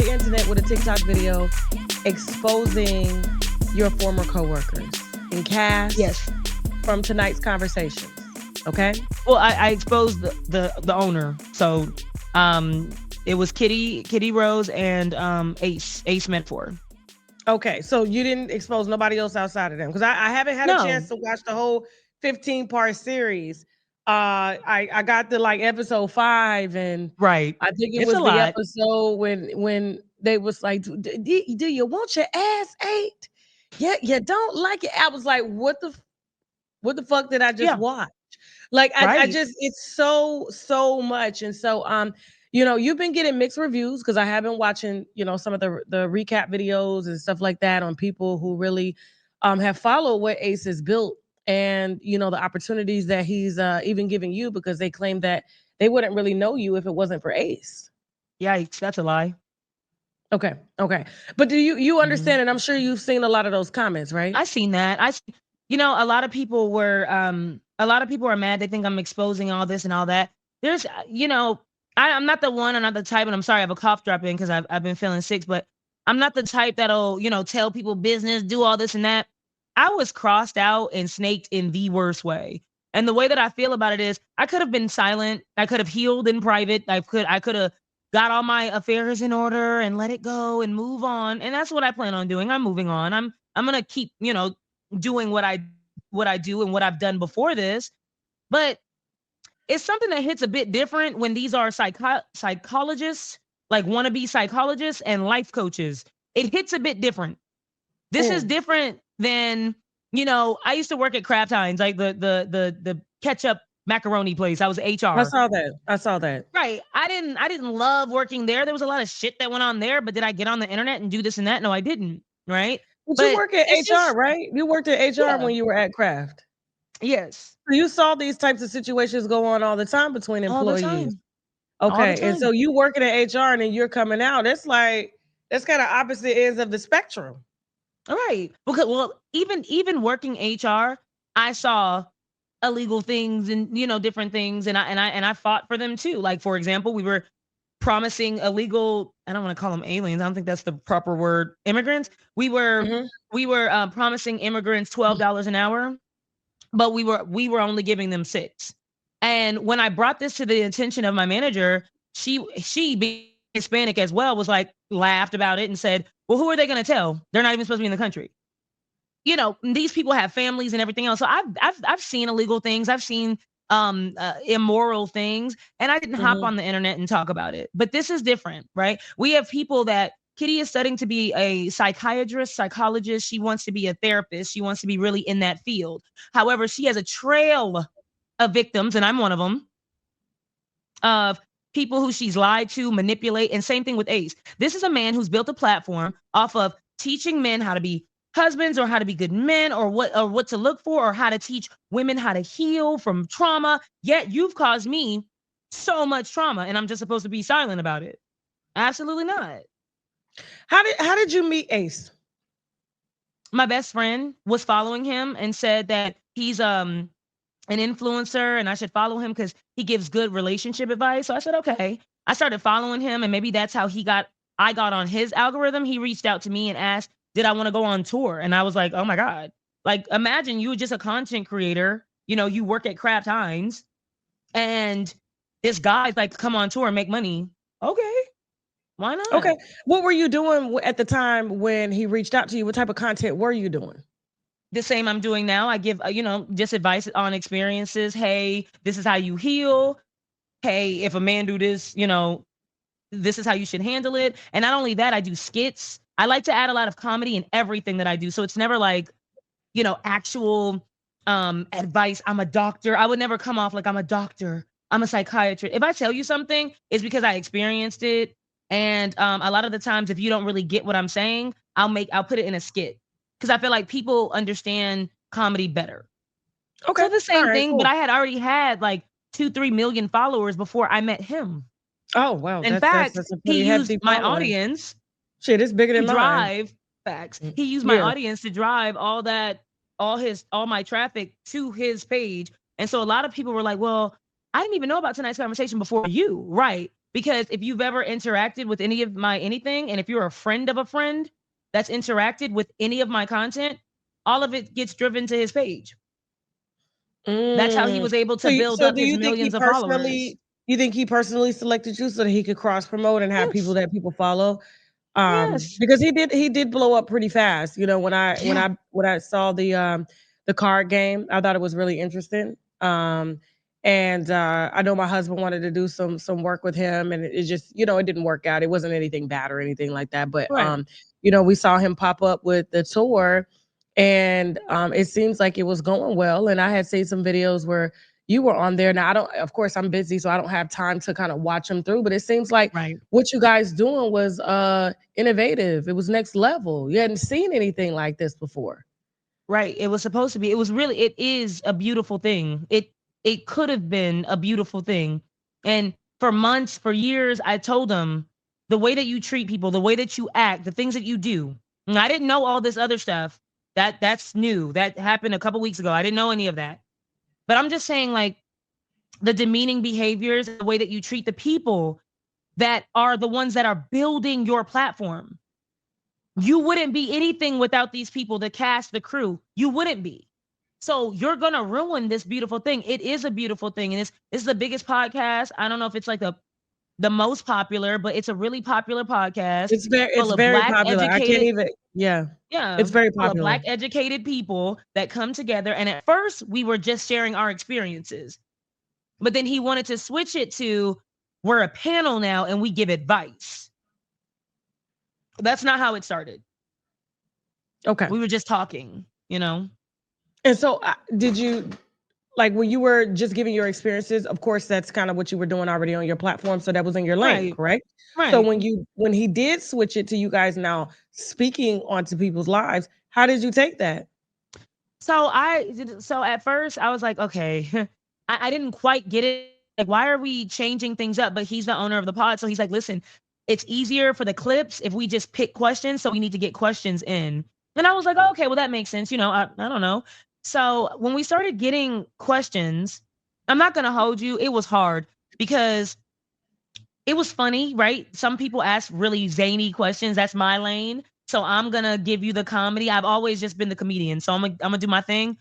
the internet with a TikTok video exposing your former coworkers and cast from tonight's conversations. Okay. Well, I exposed the owner. So it was Kitty Rose and Ace Mentor. Okay, so you didn't expose nobody else outside of them, because I haven't had a chance to watch the whole 15-part series. I got to like episode 5, and right, I think it was the episode when they was like, do you want your ass ate? Yeah, you don't like it. I was like, what the fuck did I just watch? Like, I just, it's so much. And so you've been getting mixed reviews, because I have been watching, some of the recap videos and stuff like that on people who really have followed what Ace has built, and the opportunities that he's even giving you, because they claim that they wouldn't really know you if it wasn't for Ace. Yikes, that's a lie. Okay. But do you understand? And I'm sure you've seen a lot of those comments, right? I've seen that. A lot of people were are mad. They think I'm exposing all this and all that. There's, I'm not the one, I'm not the type, and I'm sorry, I have a cough drop in because I've been feeling sick, but I'm not the type that'll, tell people business, do all this and that. I was crossed out and snaked in the worst way. And the way that I feel about it is I could have been silent. I could have healed in private. I could have got all my affairs in order and let it go and move on. And that's what I plan on doing. I'm moving on. I'm going to keep, doing what I do and what I've done before this. But it's something that hits a bit different when these are psychologists, like wannabe psychologists and life coaches. It hits a bit different. This is different than, I used to work at Kraft Heinz, like the ketchup macaroni place. I was HR. I saw that. Right. I didn't love working there. There was a lot of shit that went on there, but did I get on the internet and do this and that? No, I didn't. Right. But you work at HR, right? You worked at HR when you were at Kraft. Yes. So you saw these types of situations go on all the time between employees. All the time. Okay. And so you working at HR and then you're coming out. That's kind of opposite ends of the spectrum. All right. Because even working HR, I saw illegal things and different things, and I fought for them too. Like, for example, we were promising illegal, I don't want to call them aliens, I don't think that's the proper word, immigrants. We were promising immigrants $12 an hour, but we were only giving them $6. And when I brought this to the attention of my manager, she being Hispanic as well, was like, laughed about it and said, well, who are they going to tell? They're not even supposed to be in the country. These people have families and everything else. So I've seen illegal things. I've seen immoral things, and I didn't hop on the internet and talk about it. But this is different, right? We have people that Kitty is studying to be a psychiatrist, psychologist. She wants to be a therapist. She wants to be really in that field. However, she has a trail of victims, and I'm one of them, of people who she's lied to, manipulate, and same thing with Ace. This is a man who's built a platform off of teaching men how to be husbands, or how to be good men, or what to look for, or how to teach women how to heal from trauma. Yet you've caused me so much trauma, and I'm just supposed to be silent about it. Absolutely not. How did you meet Ace? My best friend was following him and said that he's an influencer and I should follow him because he gives good relationship advice. So I said, okay. I started following him, and maybe that's how I got on his algorithm. He reached out to me and asked, did I want to go on tour? And I was like, oh my God. Like, imagine you were just a content creator, you work at Kraft Heinz, and this guy's like, come on tour and make money. Okay. Why not? Okay. What were you doing at the time when he reached out to you? What type of content were you doing? The same I'm doing now. I give, just advice on experiences. Hey, this is how you heal. Hey, if a man do this, this is how you should handle it. And not only that, I do skits. I like to add a lot of comedy in everything that I do. So it's never like, actual advice. I'm a doctor. I would never come off like I'm a doctor. I'm a psychiatrist. If I tell you something, it's because I experienced it. And a lot of the times, if you don't really get what I'm saying, I'll put it in a skit, because I feel like people understand comedy better. Okay. So the same thing, cool. But I had already had like 2-3 million followers before I met him. Oh, wow. In fact, he used my audience. Shit, it's bigger than mine. Facts. He used my audience to drive all my traffic to his page. And so a lot of people were like, well, I didn't even know about tonight's conversation before you. Right. Because if you've ever interacted with any of my anything, and if you're a friend of a friend that's interacted with any of my content, all of it gets driven to his page. That's how he Mm. was able So, to build so up do his you think he millions of followers. personally? You think he personally selected you so that he could cross promote and have people Yes. that people follow? Yes. Because he did blow up pretty fast. You know, Yeah. when I saw the card game, I thought it was really interesting. And I know my husband wanted to do some work with him, and it just, it didn't work out. It wasn't anything bad or anything like that, but Right. we saw him pop up with the tour, and it seems like it was going well. And I had seen some videos where you were on there. Now I don't, of course, I'm busy, so I don't have time to kind of watch them through. But it seems like Right. what you guys doing was innovative. It was next level. You hadn't seen anything like this before. Right. It was supposed to be. It was really, it is a beautiful thing. It could have been a beautiful thing. And for months, for years, I told him the way that you treat people, the way that you act, the things that you do. And I didn't know all this other stuff. That's new. That happened a couple weeks ago. I didn't know any of that. But I'm just saying, like, the demeaning behaviors, the way that you treat the people that are the ones that are building your platform. You wouldn't be anything without these people, the cast, the crew. You wouldn't be. So you're gonna ruin this beautiful thing. It is a beautiful thing, and it's the biggest podcast. I don't know if it's like the most popular, but it's a really popular podcast It's full of very black popular. I can't educated, even. Yeah, yeah, it's very full of popular. black educated people that come together. And at first, we were just sharing our experiences, but then he wanted to switch it to we're a panel now and we give advice. That's not how it started. Okay. We were just talking, you know? And so, did you like when you were just giving your experiences? Of course, that's kind of what you were doing already on your platform, so that was in your lane, Right. correct? So Right. when he did switch it to you guys now speaking onto people's lives, how did you take that? So at first I was like, okay, I didn't quite get it. Like, why are we changing things up? But he's the owner of the pod. So he's like, listen, it's easier for the clips if we just pick questions. So we need to get questions in. And I was like, oh, okay, well, that makes sense. I don't know. So when we started getting questions, I'm not gonna hold you, it was hard because it was funny, right? Some people ask really zany questions. That's my lane. So I'm gonna give you the comedy. I've always just been the comedian. So I'm gonna do my thing.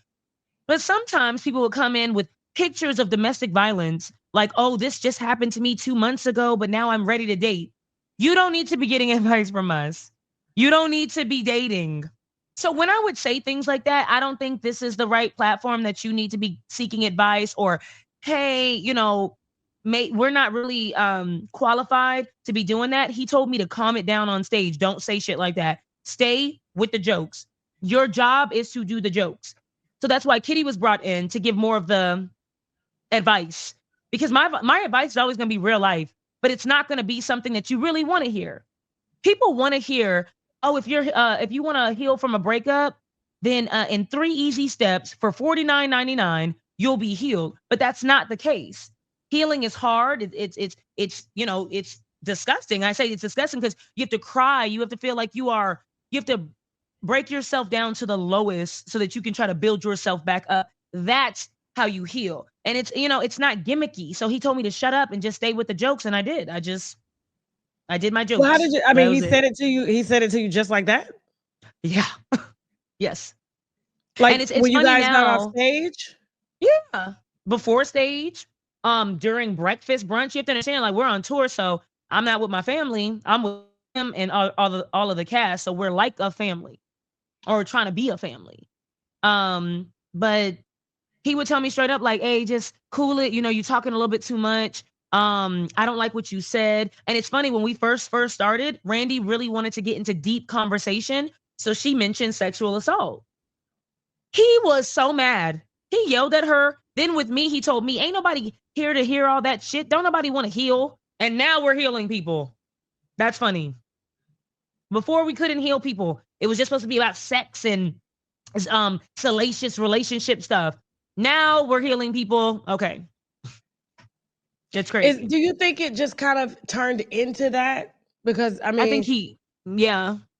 But sometimes people will come in with pictures of domestic violence, like, oh, this just happened to me 2 months ago, but now I'm ready to date. You don't need to be getting advice from us. You don't need to be dating. So when I would say things like that, I don't think this is the right platform that you need to be seeking advice or, hey, we're not really qualified to be doing that. He told me to calm it down on stage. Don't say shit like that. Stay with the jokes. Your job is to do the jokes. So that's why Kitty was brought in to give more of the advice. Because my advice is always going to be real life, but it's not going to be something that you really want to hear. People want to hear, oh, if you want to heal from a breakup, then in 3 easy steps for $49.99, you'll be healed. But that's not the case. Healing is hard. It's disgusting. I say it's disgusting because you have to cry. You have to feel like you have to break yourself down to the lowest so that you can try to build yourself back up. That's how you heal. And it's not gimmicky. So he told me to shut up and just stay with the jokes. And I did. I did my Well, how did jokes. you? I That mean, he was it. said it to you. He said it to you just like that. Yeah. Yes. And Like it's when you funny guys got off now. stage. Yeah. Before stage, during breakfast, brunch, you have to understand, like, we're on tour, so I'm not with my family. I'm with him and all of the cast. So we're like a family or trying to be a family. But he would tell me straight up, like, hey, just cool it. You're talking a little bit too much. I don't like what you said. And it's funny, when we first started, Randy really wanted to get into deep conversation. So she mentioned sexual assault. He was so mad. He yelled at her. Then with me, he told me, ain't nobody here to hear all that shit. Don't nobody want to heal. And now we're healing people. That's funny. Before we couldn't heal people. It was just supposed to be about sex and salacious relationship stuff. Now we're healing people. Okay. It's crazy. Do you think it just kind of turned into that? Because I I think mean,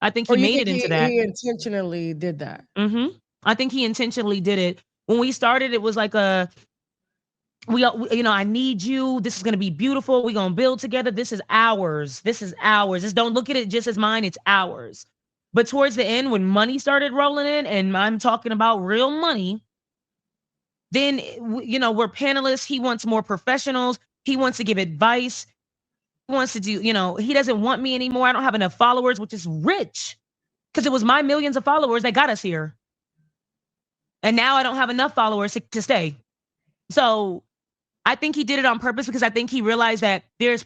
I think he or you made think it into that. he intentionally did that? I think he intentionally did it. When we started, it was like I need you. This is going to be beautiful. We're going to build together. This is ours. This is ours. Just don't look at it just as mine. It's ours. But towards the end, when money started rolling in, and I'm talking about real money, then, we're panelists. He wants more professionals. He wants to give advice. He wants to do, he doesn't want me anymore. I don't have enough followers, which is rich because it was my millions of followers that got us here. And now I don't have enough followers to stay. So I think he did it on purpose because I think he realized that there's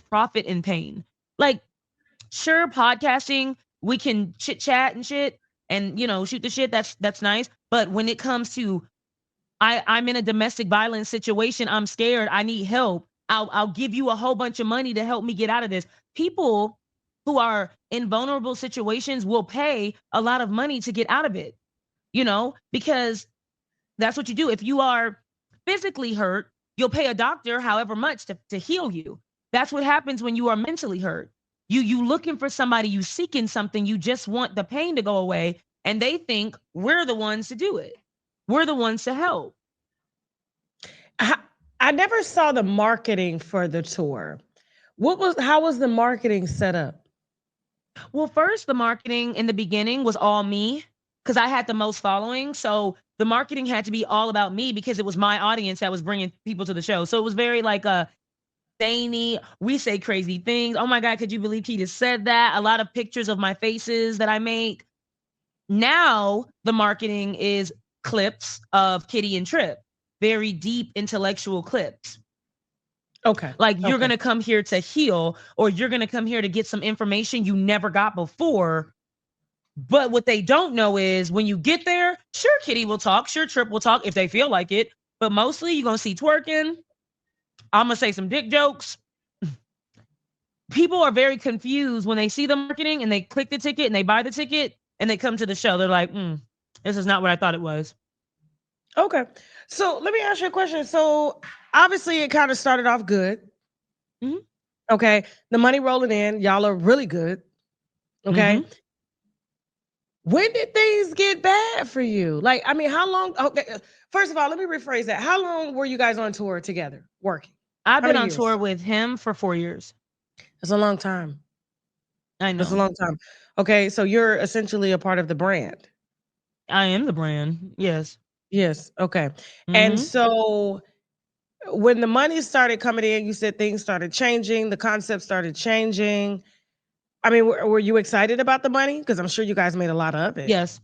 profit in pain. Like, sure, podcasting, we can chit chat and shit and, shoot the shit. That's nice. But when it comes to, I'm in a domestic violence situation, I'm scared, I need help. I'll give you a whole bunch of money to help me get out of this. People who are in vulnerable situations will pay a lot of money to get out of it, because that's what you do. If you are physically hurt, you'll pay a doctor however much to heal you. That's what happens when you are mentally hurt. You looking for somebody, you seeking something, you just want the pain to go away, and they think we're the ones to do it. We're the ones to help. I never saw the marketing for the tour. How was the marketing set up? Well, first, the marketing in the beginning was all me because I had the most following. So the marketing had to be all about me because it was my audience that was bringing people to the show. So it was very like a zany, we say crazy things. Oh my God, could you believe he just said that? A lot of pictures of my faces that I make. Now the marketing is clips of Kitty and Trip, very deep intellectual clips. Okay. Like, you're going to come here to heal, or you're going to come here to get some information you never got before. But what they don't know is when you get there, sure, Kitty will talk, sure, Trip will talk if they feel like it. But mostly you're going to see twerking. I'm going to say some dick jokes. People are very confused when they see the marketing and they click the ticket and they buy the ticket and they come to the show. They're like, this is not what I thought it was. Okay. So let me ask you a question. So obviously it kind of started off good. Mm-hmm. Okay. The money rolling in. Y'all are really good. Okay. Mm-hmm. When did things get bad for you? Like, I mean, how long? Okay. First of all, let me rephrase that. How long were you guys on tour together working? I've been on tour with him for 4 years. That's a long time. I know. That's a long time. Okay. So you're essentially a part of the brand. I am the brand. Yes. Yes. Okay. Mm-hmm. And so when the money started coming in, you said things started changing. The concept started changing. I mean, were you excited about the money? Because I'm sure you guys made a lot of it. Yes.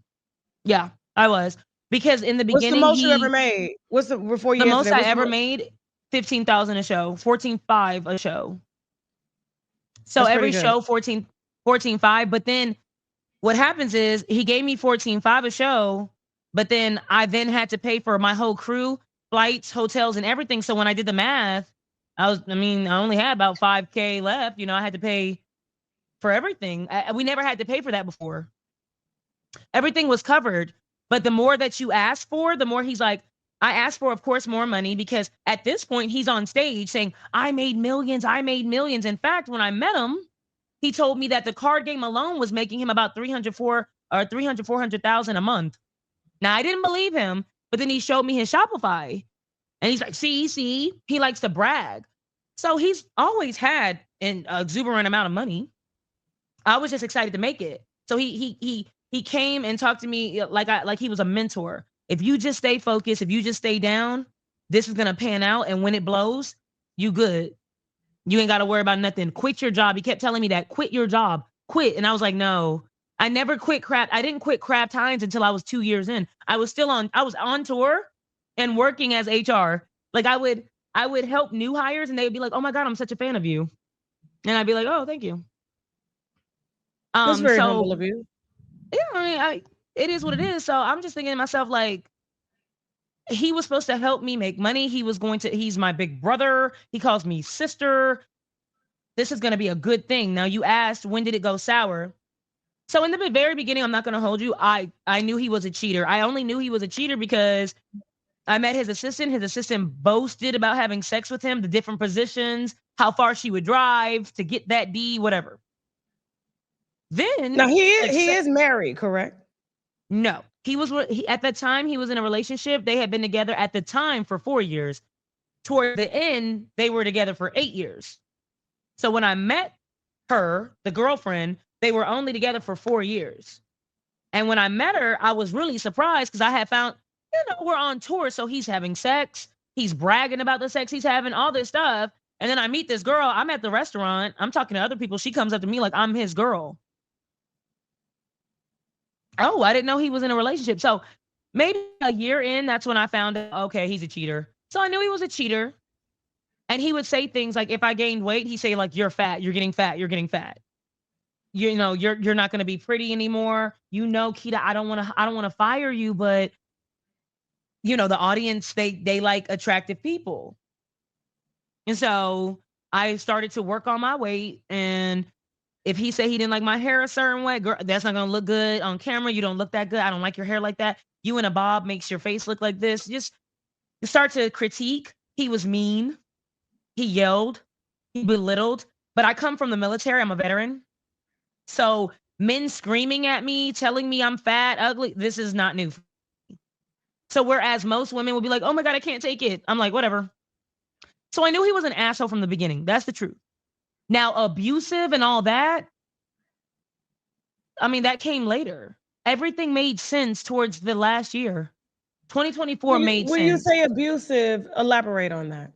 Yeah, I was. Because in the beginning, what's the most you ever made? What's the before you? The most I ever made, 15,000 a show, 14.5 a show. So every show, 14.5. But then what happens is he gave me 14.5 a show, but then I had to pay for my whole crew, flights, hotels, and everything. So when I did the math, I only had about $5K left. I had to pay for everything. We never had to pay for that before. Everything was covered. But the more that you ask for, the more he's like, I asked for, of course, more money because at this point he's on stage saying, I made millions. In fact, when I met him, he told me that the card game alone was making him about 400,000 a month. Now, I didn't believe him, but then he showed me his Shopify. And he's like, see, he likes to brag. So he's always had an exuberant amount of money. I was just excited to make it. So he came and talked to me like he was a mentor. If you just stay focused, if you just stay down, this is going to pan out. And when it blows, you good. You ain't got to worry about nothing. Quit your job. He kept telling me that. Quit your job. Quit. And I was like, no, I never quit crap. I didn't quit Kraft Heinz until I was 2 years in. I was on tour and working as HR. Like I would help new hires and they would be like, oh my God, I'm such a fan of you. And I'd be like, oh, thank you. That's very humble of you. Yeah, I mean, it is what it is. So I'm just thinking to myself, like, he was supposed to help me make money. He's my big brother. He calls me sister. This is going to be a good thing. Now, you asked, when did it go sour? So in the very beginning, I'm not going to hold you. I knew he was a cheater. I only knew he was a cheater because I met his assistant. His assistant boasted about having sex with him, the different positions, how far she would drive to get that D, whatever. Then now he is married, correct? No, at that time he was in a relationship. They had been together at the time for 4 years. toward the end, they were together for 8 years. So when I met her, the girlfriend, they were only together for 4 years. And when I met her, I was really surprised because I had found, we're on tour. So he's having sex. He's bragging about the sex he's having, all this stuff. And then I meet this girl. I'm at the restaurant. I'm talking to other people. She comes up to me like I'm his girl. Oh, I didn't know he was in a relationship. So maybe a year in, that's when I found out, okay, he's a cheater. So I knew he was a cheater. And he would say things like, if I gained weight, he'd say like, you're fat, you're getting fat, you're getting fat. You're not going to be pretty anymore. Keita, I don't want to fire you, but the audience, they like attractive people. And so I started to work on my weight. And if he said he didn't like my hair a certain way, girl, that's not going to look good on camera. You don't look that good. I don't like your hair like that. You in a bob makes your face look like this. Just start to critique. He was mean. He yelled. He belittled. But I come from the military. I'm a veteran. So men screaming at me, telling me I'm fat, ugly, this is not new. So whereas most women will be like, oh my God, I can't take it. I'm like, whatever. So I knew he was an asshole from the beginning. That's the truth. Now, abusive and all that, I mean, that came later. Everything made sense towards the last year. 2024 made sense. When you say abusive, elaborate on that.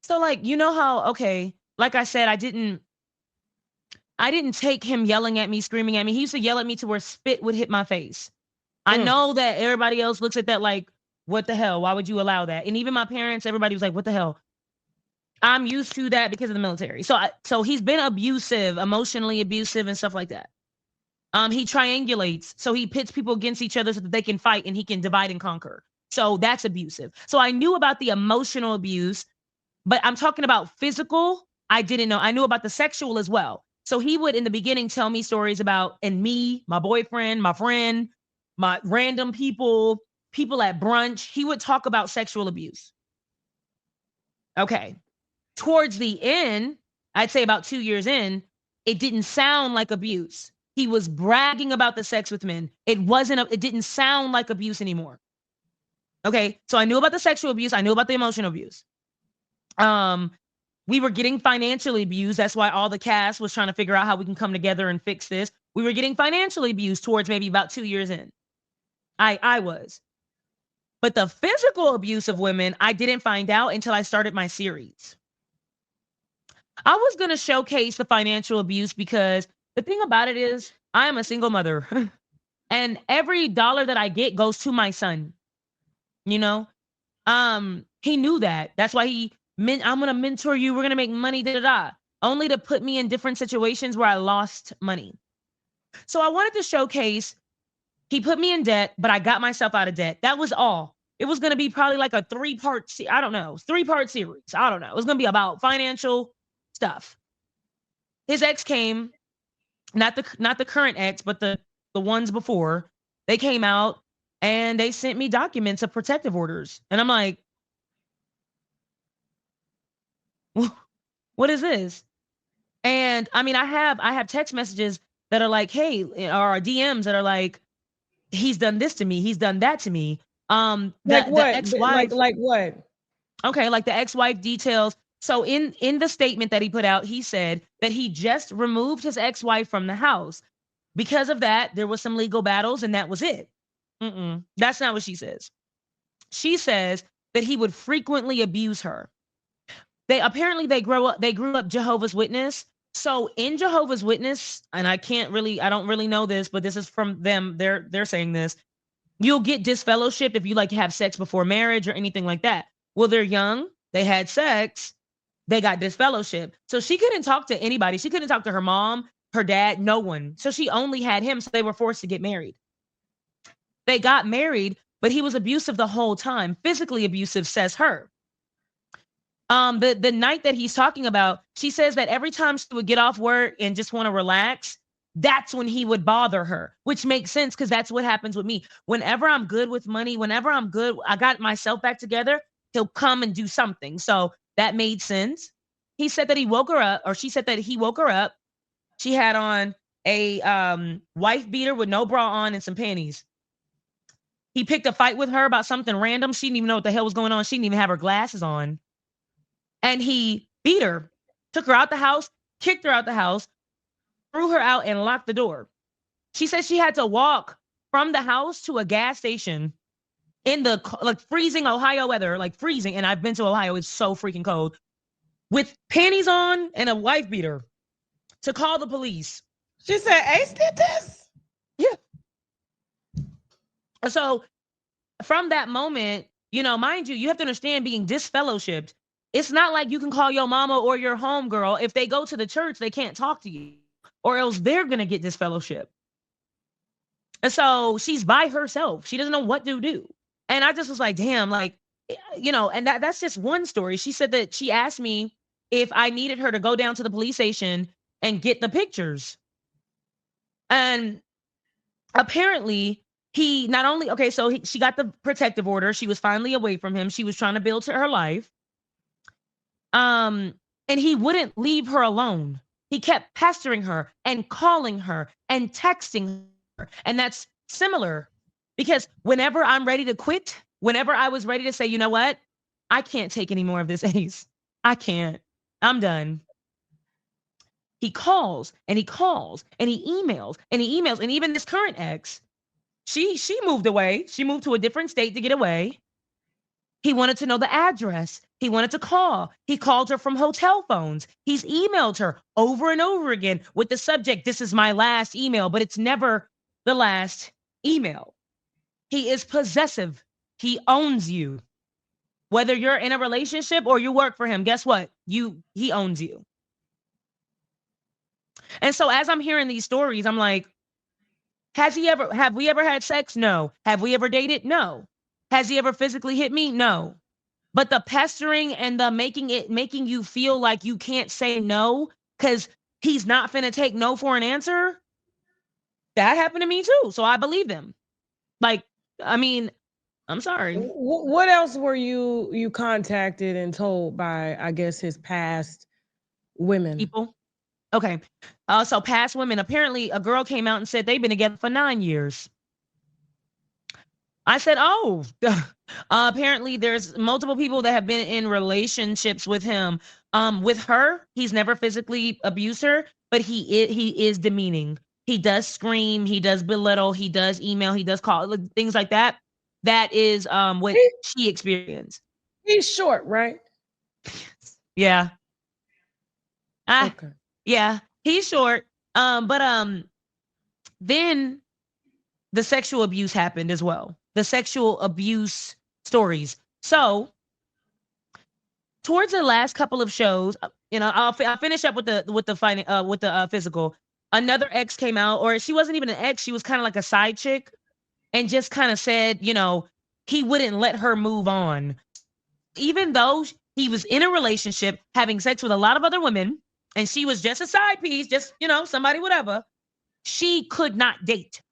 So like, how, okay, like I said, I didn't take him yelling at me, screaming at me. He used to yell at me to where spit would hit my face. I know that everybody else looks at that like, what the hell? Why would you allow that? And even my parents, everybody was like, what the hell? I'm used to that because of the military. So he's been abusive, emotionally abusive and stuff like that. He triangulates. So he pits people against each other so that they can fight and he can divide and conquer. So that's abusive. So I knew about the emotional abuse, but I'm talking about physical. I didn't know. I knew about the sexual as well. So he would, in the beginning, tell me stories about, and me, my boyfriend, my friend, my random people at brunch. He would talk about sexual abuse. Okay. Towards the end, I'd say about 2 years in, it didn't sound like abuse. He was bragging about the sex with men. It didn't sound like abuse anymore. Okay. So I knew about the sexual abuse. I knew about the emotional abuse. We were getting financially abused. That's why all the cast was trying to figure out how we can come together and fix this. We were getting financially abused towards maybe about 2 years in. I was. But the physical abuse of women, I didn't find out until I started my series. I was going to showcase the financial abuse because the thing about it is I am a single mother and every dollar that I get goes to my son. He knew that. That's why I'm going to mentor you. We're going to make money, only to put me in different situations where I lost money. So I wanted to showcase, he put me in debt, but I got myself out of debt. That was all. It was going to be probably like a 3-part, I don't know, 3-part series. I don't know. It was going to be about financial stuff. His ex came, not the current ex, but the ones before. They came out and they sent me documents of protective orders. And I'm like, what is this? And I mean, I have text messages that are like, hey, or DMs that are like, he's done this to me. He's done that to me. Like what? The ex-wife, like what? Okay, like the ex-wife details. So in the statement that he put out, he said that he just removed his ex-wife from the house. Because of that, there was some legal battles and that was it. That's not what she says. She says that he would frequently abuse her. They grew up Jehovah's Witness. So in Jehovah's Witness, and I don't really know this, but this is from them. They're saying this. You'll get disfellowshipped if you like have sex before marriage or anything like that. Well, they're young. They had sex. They got disfellowshipped. So she couldn't talk to anybody. She couldn't talk to her mom, her dad, no one. So she only had him. So they were forced to get married. They got married, but he was abusive the whole time. Physically abusive, says her. The night that he's talking about, she says that every time she would get off work and just want to relax, that's when he would bother her, which makes sense because that's what happens with me. Whenever I'm good with money, whenever I'm good, I got myself back together, he'll come and do something. So that made sense. He said that he woke her up, or she said that he woke her up. She had on a wife beater with no bra on and some panties. He picked a fight with her about something random. She didn't even know what the hell was going on. She didn't even have her glasses on. And he beat her, took her out the house, kicked her out the house, threw her out, and locked the door. She said she had to walk from the house to a gas station in the like freezing Ohio weather, like freezing. And I've been to Ohio, it's so freaking cold, with panties on and a wife beater to call the police. She said Ace did this? Yeah. So from that moment, you know, mind you, you have to understand being disfellowshipped. It's not like you can call your mama or your homegirl. If they go to the church, they can't talk to you, or else they're going to get disfellowship. And so she's by herself. She doesn't know what to do. And I just was like, damn, like, you know, and that's just one story. She said that she asked me if I needed her to go down to the police station and get the pictures. And apparently he not only, okay, so she got the protective order. She was finally away from him. She was trying to build to her life. And he wouldn't leave her alone. He kept pestering her and calling her and texting her. And that's similar because whenever I'm ready to quit, whenever I was ready to say, you know what, I can't take any more of this, Ace. I can't. I'm done. He calls and he calls and he emails and he emails. And even this current ex, she moved away. She moved to a different state to get away. He wanted to know the address. He wanted to call. He called her from hotel phones. He's emailed her over and over again with the subject, this is my last email, but it's never the last email. He is possessive. He owns you. Whether you're in a relationship or you work for him, guess what? He owns you. And so as I'm hearing these stories, I'm like, have we ever had sex? No. Have we ever dated? No. Has he ever physically hit me? No. But the pestering and the making you feel like you can't say no because he's not finna take no for an answer, that happened to me too. So I believe him. Like, I mean, I'm sorry. What else were you contacted and told by, I guess, his past women? People? Okay. So past women, apparently a girl came out and said they've been together for 9 years. I said, oh, apparently there's multiple people that have been in relationships with him. With her, he's never physically abused her, but he is demeaning. He does scream, he does belittle, he does email, he does call, things like that. That is what she experienced. He's short, right? Yeah. Okay. Yeah, he's short. But then the sexual abuse happened as well. The sexual abuse stories. So towards the last couple of shows, you know, I'll finish up with the physical. Another ex came out, or she wasn't even an ex. She was kind of like a side chick, and just kind of said, you know, he wouldn't let her move on, even though he was in a relationship, having sex with a lot of other women, and she was just a side piece, just, you know, somebody, whatever. She could not date.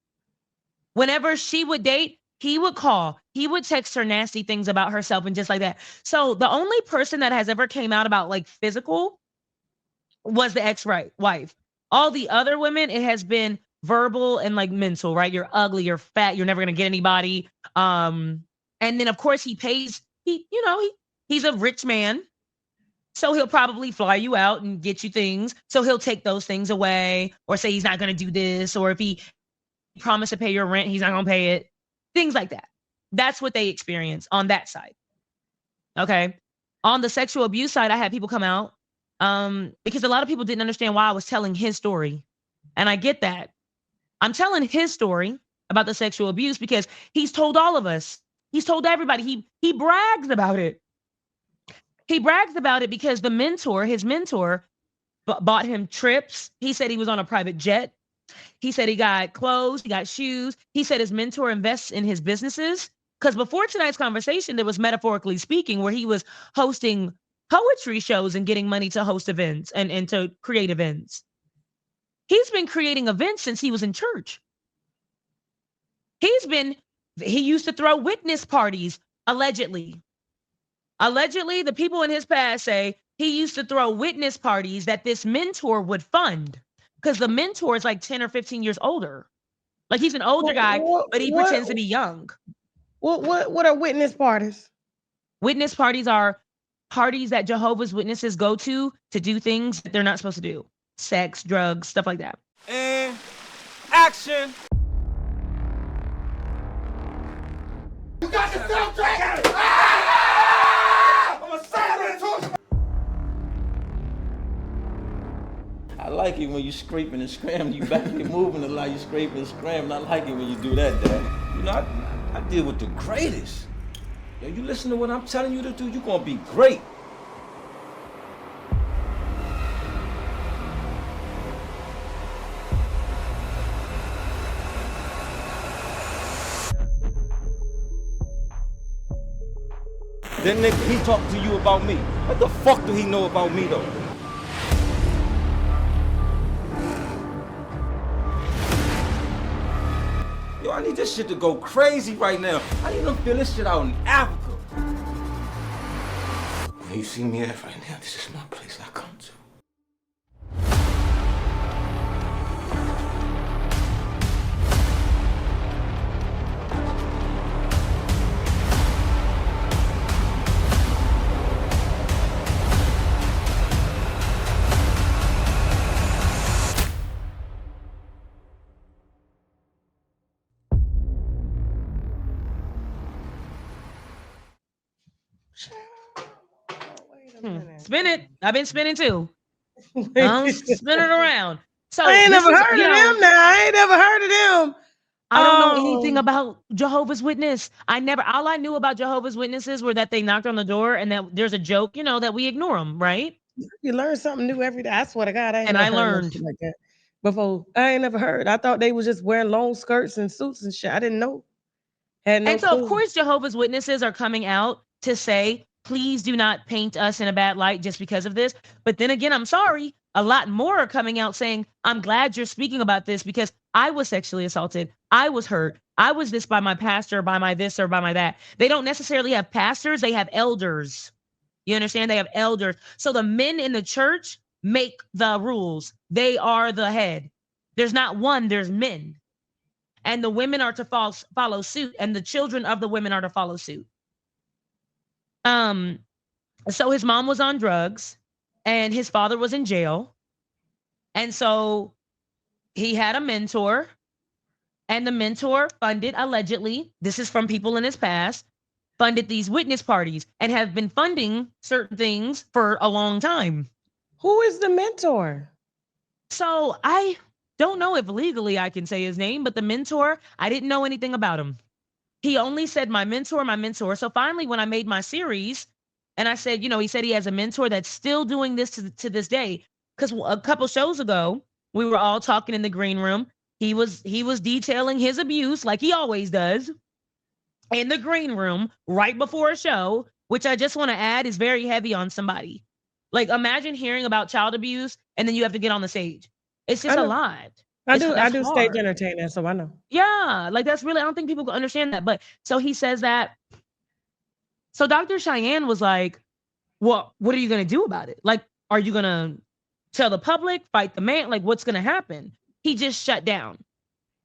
Whenever she would date, he would call, he would text her nasty things about herself and just like that. So the only person that has ever came out about like physical was the ex-wife. All the other women, it has been verbal and like mental, right? You're ugly, you're fat, you're never gonna get anybody. And then of course he pays, he's a rich man. So he'll probably fly you out and get you things. So he'll take those things away or say he's not gonna do this. Or if he promised to pay your rent, he's not gonna pay it. Things like that. That's what they experience on that side. Okay. On the sexual abuse side, I had people come out because a lot of people didn't understand why I was telling his story. And I get that. I'm telling his story about the sexual abuse because he's told all of us. He's told everybody. He brags about it. He brags about it because his mentor, bought him trips. He said he was on a private jet. He said he got clothes, he got shoes. He said his mentor invests in his businesses. Because before tonight's conversation, there was Metaphorically Speaking, where he was hosting poetry shows and getting money to host events and to create events. He's been creating events since he was in church. He used to throw witness parties, allegedly. Allegedly, the people in his past say he used to throw witness parties that this mentor would fund. Because the mentor is like 10 or 15 years older. Like he's an older guy, but he pretends to be young. What are witness parties? Witness parties are parties that Jehovah's Witnesses go to do things that they're not supposed to do. Sex, drugs, stuff like that. And action. You got the soundtrack. I'm a silent. I like it when you scraping and scrambling. You back, you're moving a lot. You scraping and scrambling. I like it when you do that, Dad. You know, I deal with the greatest. Yo, you listen to what I'm telling you to do, you're gonna be great. Then nigga, he talked to you about me. What the fuck do he know about me though? Yo, I need this shit to go crazy right now. I need to feel this shit out in Africa. Where you see me at right now, this is my place I come to. Spin it. I've been spinning too. I'm spinning around. So I ain't never heard of them now. I ain't never heard of them. I don't know anything about Jehovah's Witness. All I knew about Jehovah's Witnesses were that they knocked on the door and that there's a joke, you know, that we ignore them, right? You learn something new every day. I swear to God, I learned like that before. I ain't never heard. I thought they was just wearing long skirts and suits and shit. I didn't know. And so, of course, Jehovah's Witnesses are coming out to say, please do not paint us in a bad light just because of this. But then again, I'm sorry. A lot more are coming out saying, I'm glad you're speaking about this because I was sexually assaulted. I was hurt. I was this by my pastor, by my this or by my that. They don't necessarily have pastors. They have elders. You understand? They have elders. So the men in the church make the rules. They are the head. There's not one, there's men. And the women are to follow suit, and the children of the women are to follow suit. So his mom was on drugs, and his father was in jail. And so he had a mentor, and the mentor funded, allegedly, this is from people in his past, funded these witness parties and have been funding certain things for a long time. Who is the mentor? So I don't know if legally I can say his name, but the mentor, I didn't know anything about him. He only said my mentor, my mentor. So finally, when I made my series and I said, you know, he said he has a mentor that's still doing this to this day. Because a couple shows ago, we were all talking in the green room. He was detailing his abuse like he always does in the green room right before a show, which I just want to add is very heavy on somebody. Like imagine hearing about child abuse and then you have to get on the stage. It's just a lot. I do stage entertainment, so I know. Yeah, like that's really, I don't think people can understand that. But so he says that. So Dr. Cheyenne was like, well, what are you going to do about it? Like, are you going to tell the public, fight the man? Like, what's going to happen? He just shut down.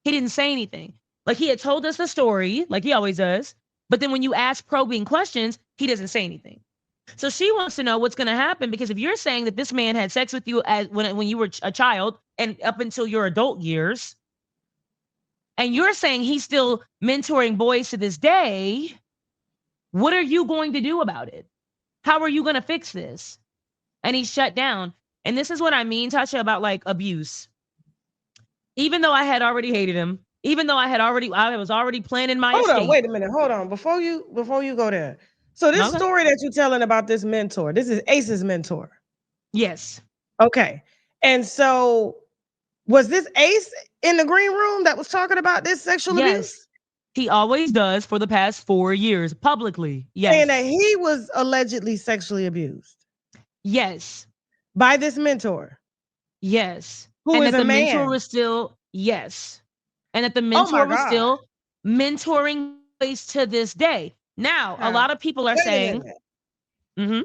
He didn't say anything. Like he had told us the story, like he always does. But then when you ask probing questions, he doesn't say anything. So she wants to know what's going to happen, because if you're saying that this man had sex with you when you were a child and up until your adult years, and you're saying he's still mentoring boys to this day, what are you going to do about it? How are you going to fix this? And he shut down. And this is what I mean, Tasha, about like abuse. Even though I had already hated him, even though I was already planning my escape. Hold on, wait a minute. Hold on. Before you go there. So this story that you're telling about this mentor, this is Ace's mentor. Yes. Okay. And so was this Ace in the green room that was talking about this sexual abuse? He always does for the past 4 years publicly. Yes. Saying that he was allegedly sexually abused. Yes. By this mentor. Yes. Who and is that a the man. mentor was still, yes. And that the mentor was still mentoring boys to this day. Now, a lot of people are saying, I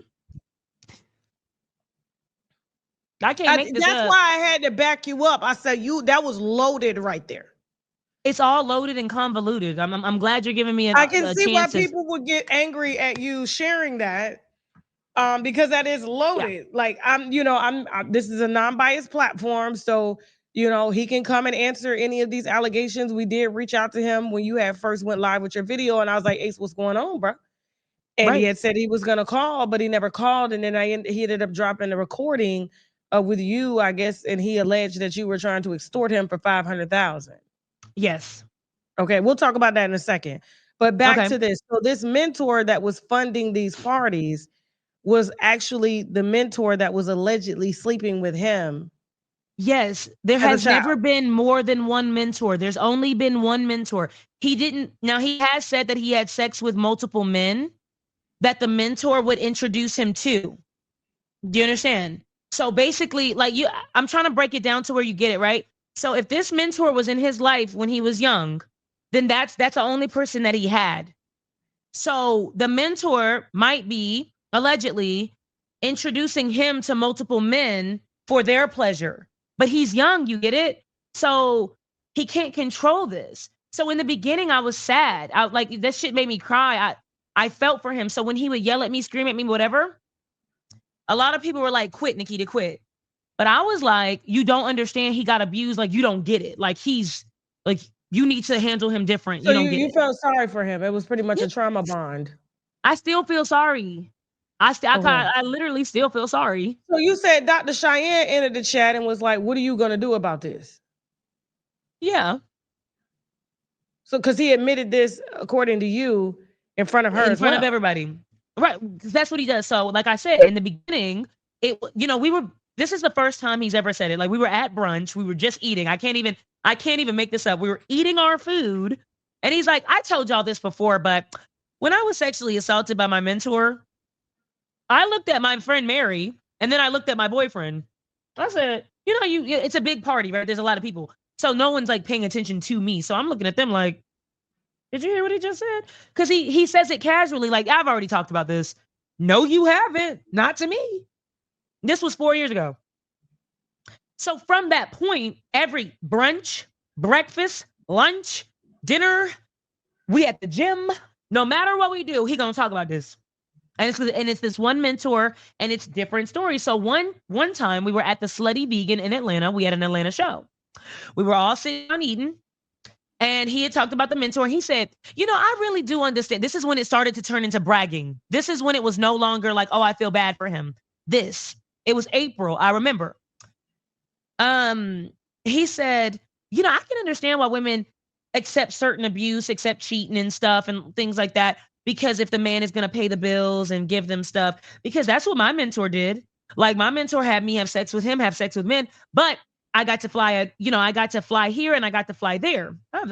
can't make this up. That's why I had to back you up. I said that was loaded right there. It's all loaded and convoluted. I'm glad you're giving me I can see why people would get angry at you sharing that. Because that is loaded. Like this is a non-biased platform, so he can come and answer any of these allegations. We did reach out to him when you had first went live with your video, and I was like, Ace, what's going on, bro? And he had said he was gonna call, but he never called, and then he ended up dropping the recording with you, I guess, and he alleged that you were trying to extort him for $500,000. Yes. Okay, we'll talk about that in a second. But back to this. So this mentor that was funding these parties was actually the mentor that was allegedly sleeping with him. Yes, there has never been more than one mentor. There's only been one mentor. Now he has said that he had sex with multiple men that the mentor would introduce him to. Do you understand? So basically, I'm trying to break it down to where you get it, right? So if this mentor was in his life when he was young, then that's the only person that he had. So the mentor might be allegedly introducing him to multiple men for their pleasure. But he's young, you get it? So he can't control this. So in the beginning, I was sad. That shit made me cry. I felt for him. So when he would yell at me, scream at me, whatever, a lot of people were like, quit, Nikita, quit. But I was like, you don't understand. He got abused. Like, you don't get it. Like, he's like, you need to handle him different. So you felt sorry for him. It was pretty much a trauma bond. I still feel sorry. I literally still feel sorry. So you said Dr. Cheyenne entered the chat and was like, what are you going to do about this? Yeah. So, because he admitted this, according to you, in front of her, in front of everybody. Right. Because that's what he does. So, like I said, in the beginning, this is the first time he's ever said it. Like, we were at brunch. We were just eating. I can't even make this up. We were eating our food. And he's like, I told y'all this before, but when I was sexually assaulted by my mentor, I looked at my friend Mary, and then I looked at my boyfriend. I said, it's a big party, right? There's a lot of people. So no one's like paying attention to me. So I'm looking at them like, did you hear what he just said? Because he says it casually, like, I've already talked about this. No, you haven't. Not to me. This was 4 years ago. So from that point, every brunch, breakfast, lunch, dinner, we at the gym, no matter what we do, he gonna talk about this. And it's this one mentor, and it's different stories. So one time we were at the Slutty Vegan in Atlanta. We had an Atlanta show. We were all sitting down eating, and he had talked about the mentor. And he said, I really do understand. This is when it started to turn into bragging. This is when it was no longer like, oh, I feel bad for him. It was April. I remember. He said, I can understand why women accept certain abuse, accept cheating and stuff and things like that. Because if the man is going to pay the bills and give them stuff, because that's what my mentor did. Like, my mentor had me have sex with him, have sex with men, but I got to fly, I got to fly here and I got to fly there. I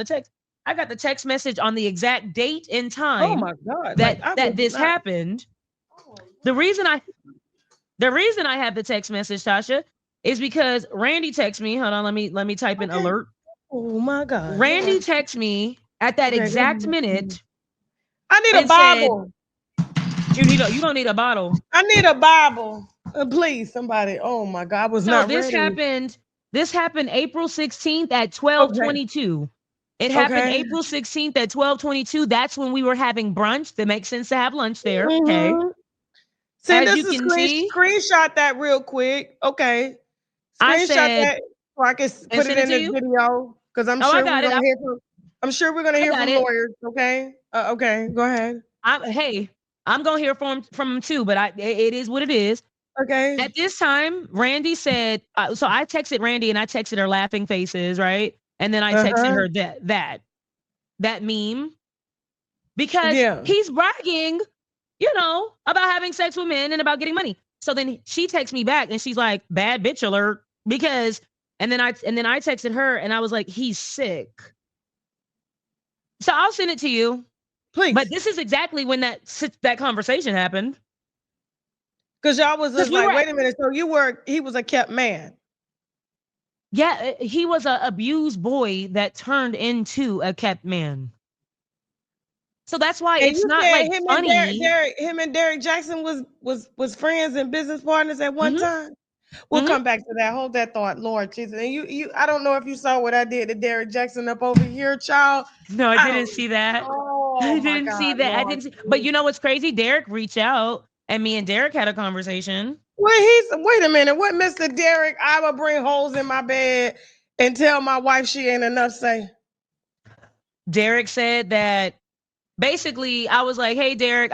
got the text message on the exact date and time. Oh my God. That this happened. The reason I have the text message, Tasha, is because Randy texted me. Hold on, let me type in alert. Oh my God. Randy texted me at that exact minute. I need a Bible. You don't need a bottle. I need a Bible. Please, somebody. Oh my God, I was not ready. This happened April 16th at 12:22. It happened April 16th at 12:22. That's when we were having brunch. That makes sense to have lunch there. Okay. Send us a screenshot that real quick. Okay. Screenshot that so I can put it in this video. Because I'm sure we're gonna hear from lawyers. Okay. Okay, go ahead. I'm gonna hear from him too, but it is what it is. Okay. At this time, Randy said, so I texted Randy and I texted her laughing faces, right? And then I texted her that meme because he's bragging, about having sex with men and about getting money. So then she texts me back and she's like, bad bitch alert, because and then I texted her and I was like, he's sick. So I'll send it to you. Please. But this is exactly when that conversation happened. Because y'all was just like, wait a minute. So he was a kept man. Yeah, he was an abused boy that turned into a kept man. So that's why it's not like funny. Him and Derek Jackson was friends and business partners at one time. We'll come back to that. Hold that thought, Lord Jesus. And you, I don't know if you saw what I did to Derek Jackson up over here, child. No, I didn't see that. Oh, I didn't see that. Lord. I didn't see. But you know what's crazy? Derek reached out And me and Derek had a conversation. Wait a minute. What, Mr. Derek? I will bring holes in my bed and tell my wife she ain't enough say. Derek said that basically I was like, hey, Derek,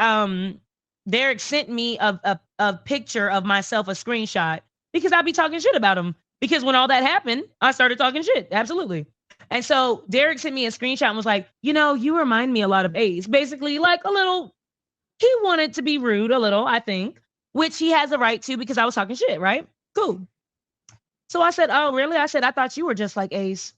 Derek sent me a picture of myself, a screenshot, because I'd be talking shit about him. Because when all that happened, I started talking shit. Absolutely. And so Derek sent me a screenshot and was like, you remind me a lot of Ace. Basically, like a little, he wanted to be rude a little, I think, which he has a right to because I was talking shit, right? Cool. So I said, oh, really? I said, I thought you were just like Ace.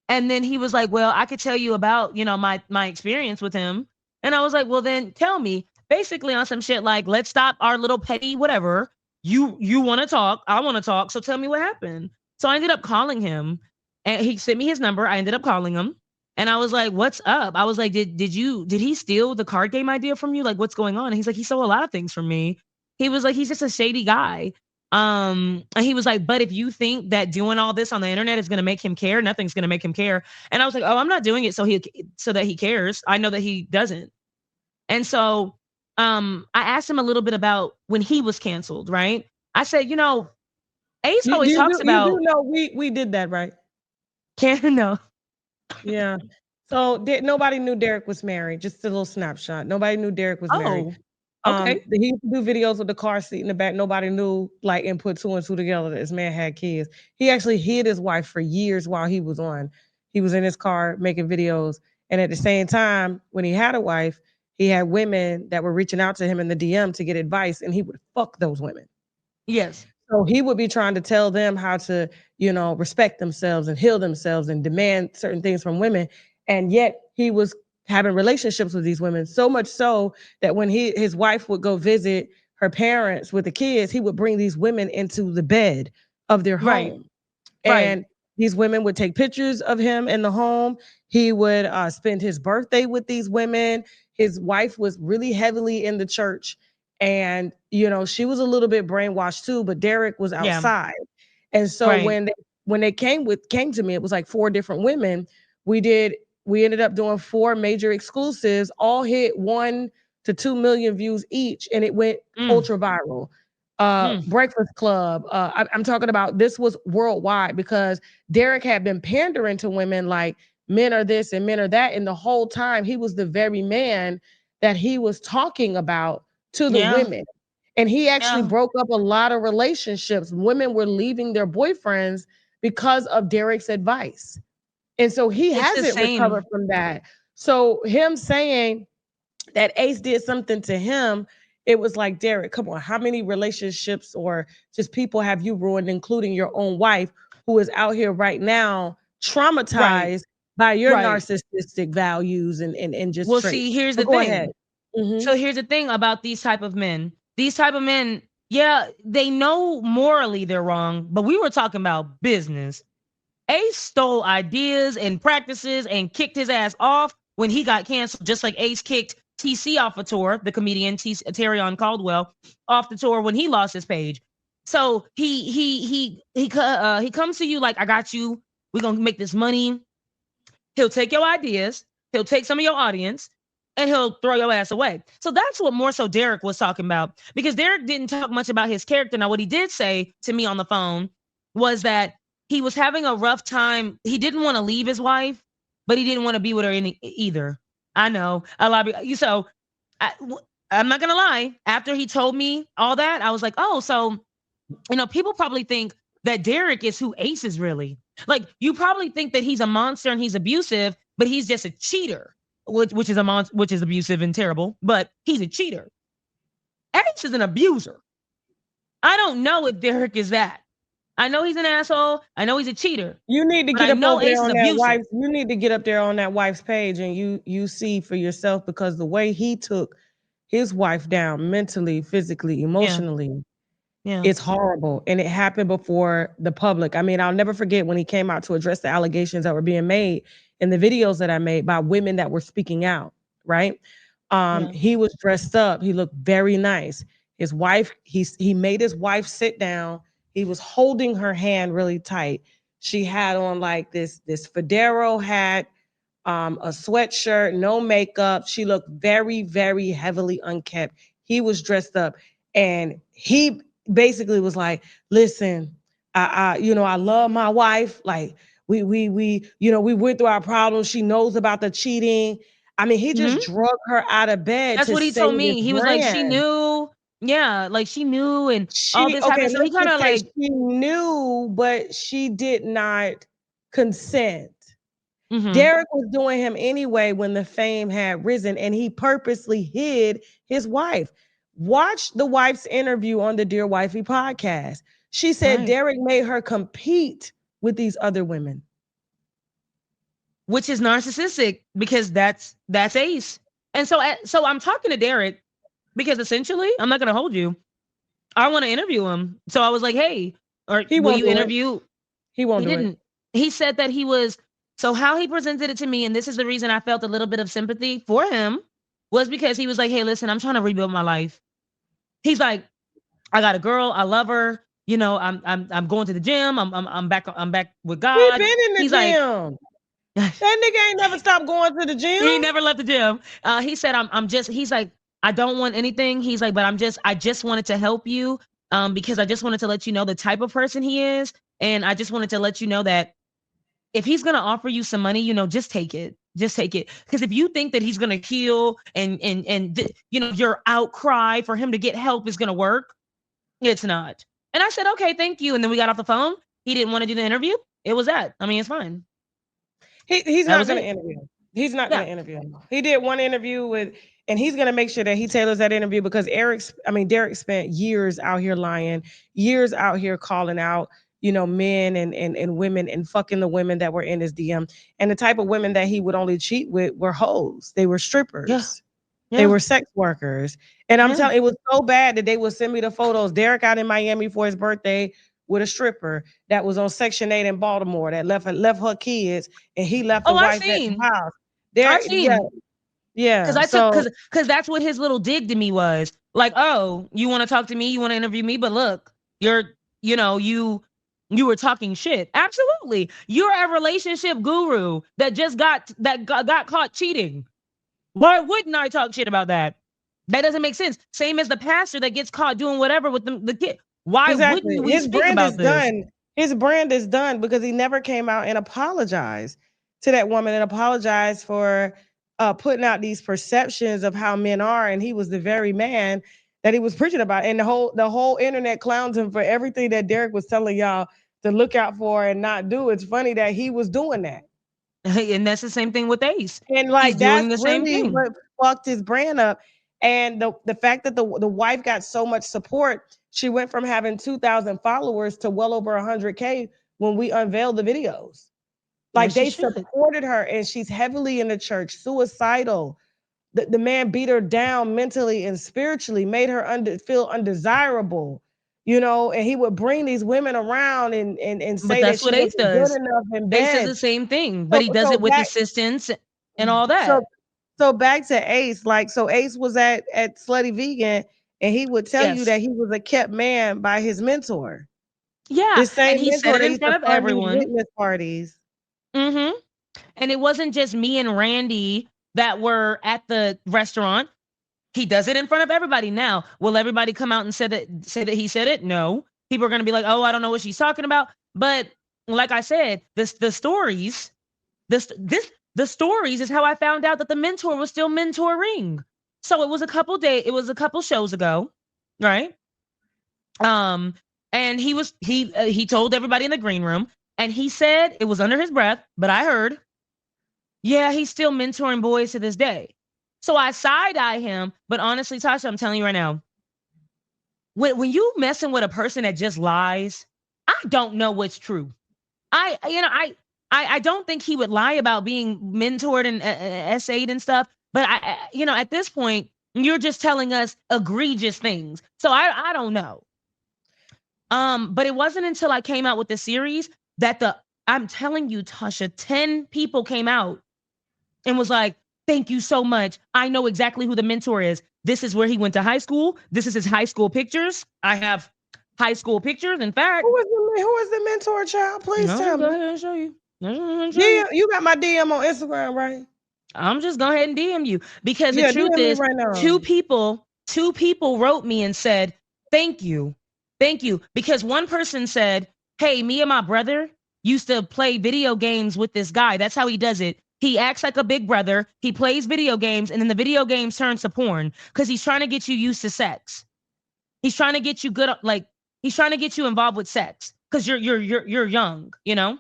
And then he was like, well, I could tell you about, my experience with him. And I was like, well, then tell me. Basically on some shit like, let's stop our little petty whatever. You want to talk. I want to talk. So tell me what happened. So I ended up calling him and he sent me his number. I ended up calling him. And I was like, what's up? I was like, did he steal the card game idea from you? Like, what's going on? And he's like, he stole a lot of things from me. He was like, he's just a shady guy. And he was like, but if you think that doing all this on the internet is going to make him care, nothing's going to make him care. And I was like, oh, I'm not doing it so that he cares. I know that he doesn't. And so I asked him a little bit about when he was canceled, right? I said, Ace always talks about. You do know we did that, right? No. Yeah. So nobody knew Derek was married. Just a little snapshot. Nobody knew Derek was married. Okay. He used to do videos with the car seat in the back. Nobody knew, like, and put 2 and 2 together that this man had kids. He actually hid his wife for years while he was on. He was in his car making videos. And at the same time, when he had a wife, he had women that were reaching out to him in the DM to get advice, and he would fuck those women. Yes. So he would be trying to tell them how to, respect themselves and heal themselves and demand certain things from women. And yet he was having relationships with these women, so much so that when his wife would go visit her parents with the kids, he would bring these women into the bed of their home. Right. And these women would take pictures of him in the home. He would spend his birthday with these women. His wife was really heavily in the church. And, she was a little bit brainwashed too, but Derek was outside. Yeah. And so when they came to me, it was like 4 different women. We ended up doing 4 major exclusives, all hit 1 to 2 million views each. And it went ultra viral. Breakfast Club. I'm talking about, this was worldwide because Derek had been pandering to women like men are this and men are that. And the whole time he was the very man that he was talking about to the women. And he actually broke up a lot of relationships. Women were leaving their boyfriends because of Derek's advice. And so he hasn't recovered from that. So him saying that Ace did something to him, it was like, Derek, come on, how many relationships or just people have you ruined, including your own wife, who is out here right now traumatized by your narcissistic values and just well, traits. see, here's the thing. So here's the thing about these type of men. These type of men, yeah, they know morally they're wrong, but we were talking about business. Ace stole ideas and practices and kicked his ass off when he got canceled, just like Ace kicked TC off a tour, the comedian Terrion Caldwell, off the tour when he lost his page. So he comes to you like, I got you. We're gonna make this money. He'll take your ideas. He'll take some of your audience. And he'll throw your ass away. So that's what more so Derek was talking about, because Derek didn't talk much about his character. Now, what he did say to me on the phone was that he was having a rough time. He didn't want to leave his wife, but he didn't want to be with her either. I know a lot of you. So I'm not going to lie. After he told me all that, I was like, oh, so, people probably think that Derek is who Ace is really. Like, you probably think that he's a monster and he's abusive, but he's just a cheater. Which is abusive and terrible, but he's a cheater. Ace is an abuser. I don't know if Derek is that. I know he's an asshole. I know he's a cheater. You need to get up there on that wife. You need to get up there on that wife's page and you see for yourself, because the way he took his wife down mentally, physically, emotionally, it's horrible. And it happened before the public. I mean, I'll never forget when he came out to address the allegations that were being made in the videos that I made by women that were speaking out, right? He was dressed up. He looked very nice. His wife, he made his wife sit down. He was holding her hand really tight. She had on like this fedora hat, a sweatshirt, no makeup. She looked very, very heavily unkept. he was dressed up, and he basically was like, listen, I love my wife. Like we went through our problems. She knows about the cheating. I mean, he just drug her out of bed That's to what he save told his me. He was like, she brand. knew. Yeah, like she knew and all She this okay, happened. So he let's kind just of say like, she knew, but she did not consent. Derek was doing him anyway when the fame had risen, and he purposely hid his wife. Watch the wife's interview on the Dear Wifey podcast. She said Derek made her compete with these other women, which is narcissistic because that's Ace. And so I'm talking to Derek because essentially, I'm not going to hold you. I want to interview him. So I was like, hey, or he will won't you do it. interview? He won't He do it. didn't. He said that he was, so how he presented it to me, and this is the reason I felt a little bit of sympathy for him, was because he was like, hey, listen, I'm trying to rebuild my life. He's like, I got a girl, I love her. You know, I'm going to the gym. I'm back with He God. been in the He's like, gym. That nigga ain't never stopped going to the gym. he never left the gym. He said, I'm just, he's like, I don't want anything. He's like, but I just wanted to help you because I just wanted to let you know the type of person he is. And I just wanted to let you know that if he's going to offer you some money, just take it. Just take it. Because if you think that he's going to heal and your outcry for him to get help is going to work, it's not. And I said, okay, thank you. And then we got off the phone. He didn't want to do the interview. It was that. I mean, it's fine. He's not going to interview. He's not going to interview him. He did one interview and he's going to make sure that he tailors that interview because Derek spent years out here lying, years out here calling out, men and women and fucking the women that were in his DM. And the type of women that he would only cheat with were hoes. They were strippers. Yeah. They were sex workers. And I'm telling you, it was so bad that they would send me the photos. Derek out in Miami for his birthday with a stripper that was on Section 8 in Baltimore that left her kids, and he left the wife at the house. I've seen. Yeah. Because that's what his little dig to me was. Like, oh, you want to talk to me? You want to interview me? But look, you were talking shit. Absolutely. You're a relationship guru that just got caught cheating. Why wouldn't I talk shit about that? That doesn't make sense. Same as the pastor that gets caught doing whatever with the kid. Why wouldn't we speak about this? Done. His brand is done because he never came out and apologized to that woman and apologized for putting out these perceptions of how men are. And he was the very man that he was preaching about. And the whole internet clowns him for everything that Derek was telling y'all to look out for and not do. It's funny that he was doing that. And that's the same thing with Ace. And like that's the same thing. What fucked his brand up. And the fact that the wife got so much support, she went from having 2,000 followers to well over 100K when we unveiled the videos. Like they supported her, and she's heavily in the church, suicidal. The man beat her down mentally and spiritually, made her feel undesirable. And he would bring these women around and say that she wasn't good enough in bed. Ace does the same thing, but he does it with assistance and all that. So back to Ace, so Ace was at Slutty Vegan, and he would tell you that he was a kept man by his mentor. Yeah, the same and he said it in front of everyone. Witness parties. And it wasn't just me and Randy that were at the restaurant. He does it in front of everybody. Now, will everybody come out and say that he said it? No. People are going to be like, oh, I don't know what she's talking about. But like I said, the stories is how I found out that the mentor was still mentoring. So it was a couple shows ago, right? And he told everybody in the green room, and he said it was under his breath, but I heard, yeah, he's still mentoring boys to this day. So I side-eye him, but honestly, Tasha, I'm telling you right now, when you messing with a person that just lies, I don't know what's true. I don't think he would lie about being mentored and S8 and stuff, but at this point, you're just telling us egregious things. So I don't know. But it wasn't until I came out with the series that I'm telling you, Tasha, 10 people came out and was like, thank you so much. I know exactly who the mentor is. This is where he went to high school. This is his high school pictures. I have high school pictures. In fact, who is the mentor, child? Please tell me. Go ahead and show you. You got my DM on Instagram, right? I'm just go ahead and DM you because the truth is, right now. 2 people 2 people wrote me and said, thank you. Because one person said, hey, me and my brother used to play video games with this guy. That's how he does it. He acts like a big brother. He plays video games, and then the video games turns to porn because he's trying to get you used to sex. He's trying to get you good, like he's trying to get you involved with sex because you're young, you know?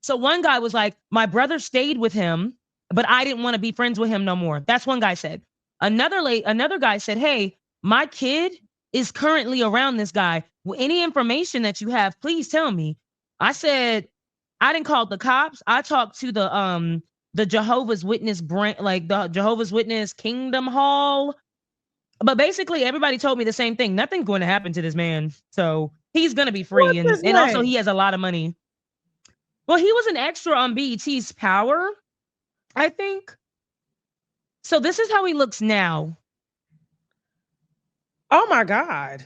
So one guy was like, my brother stayed with him, but I didn't want to be friends with him no more. That's one guy said. Another guy said, hey, my kid is currently around this guy. Any information that you have, please tell me. I said, I didn't call the cops. I talked to the Jehovah's Witness brand, like the Jehovah's Witness Kingdom Hall. But basically, everybody told me the same thing. Nothing's going to happen to this man. So he's going to be free. And also, he has a lot of money. Well, he was an extra on BET's Power, I think. So this is how he looks now. Oh, my God.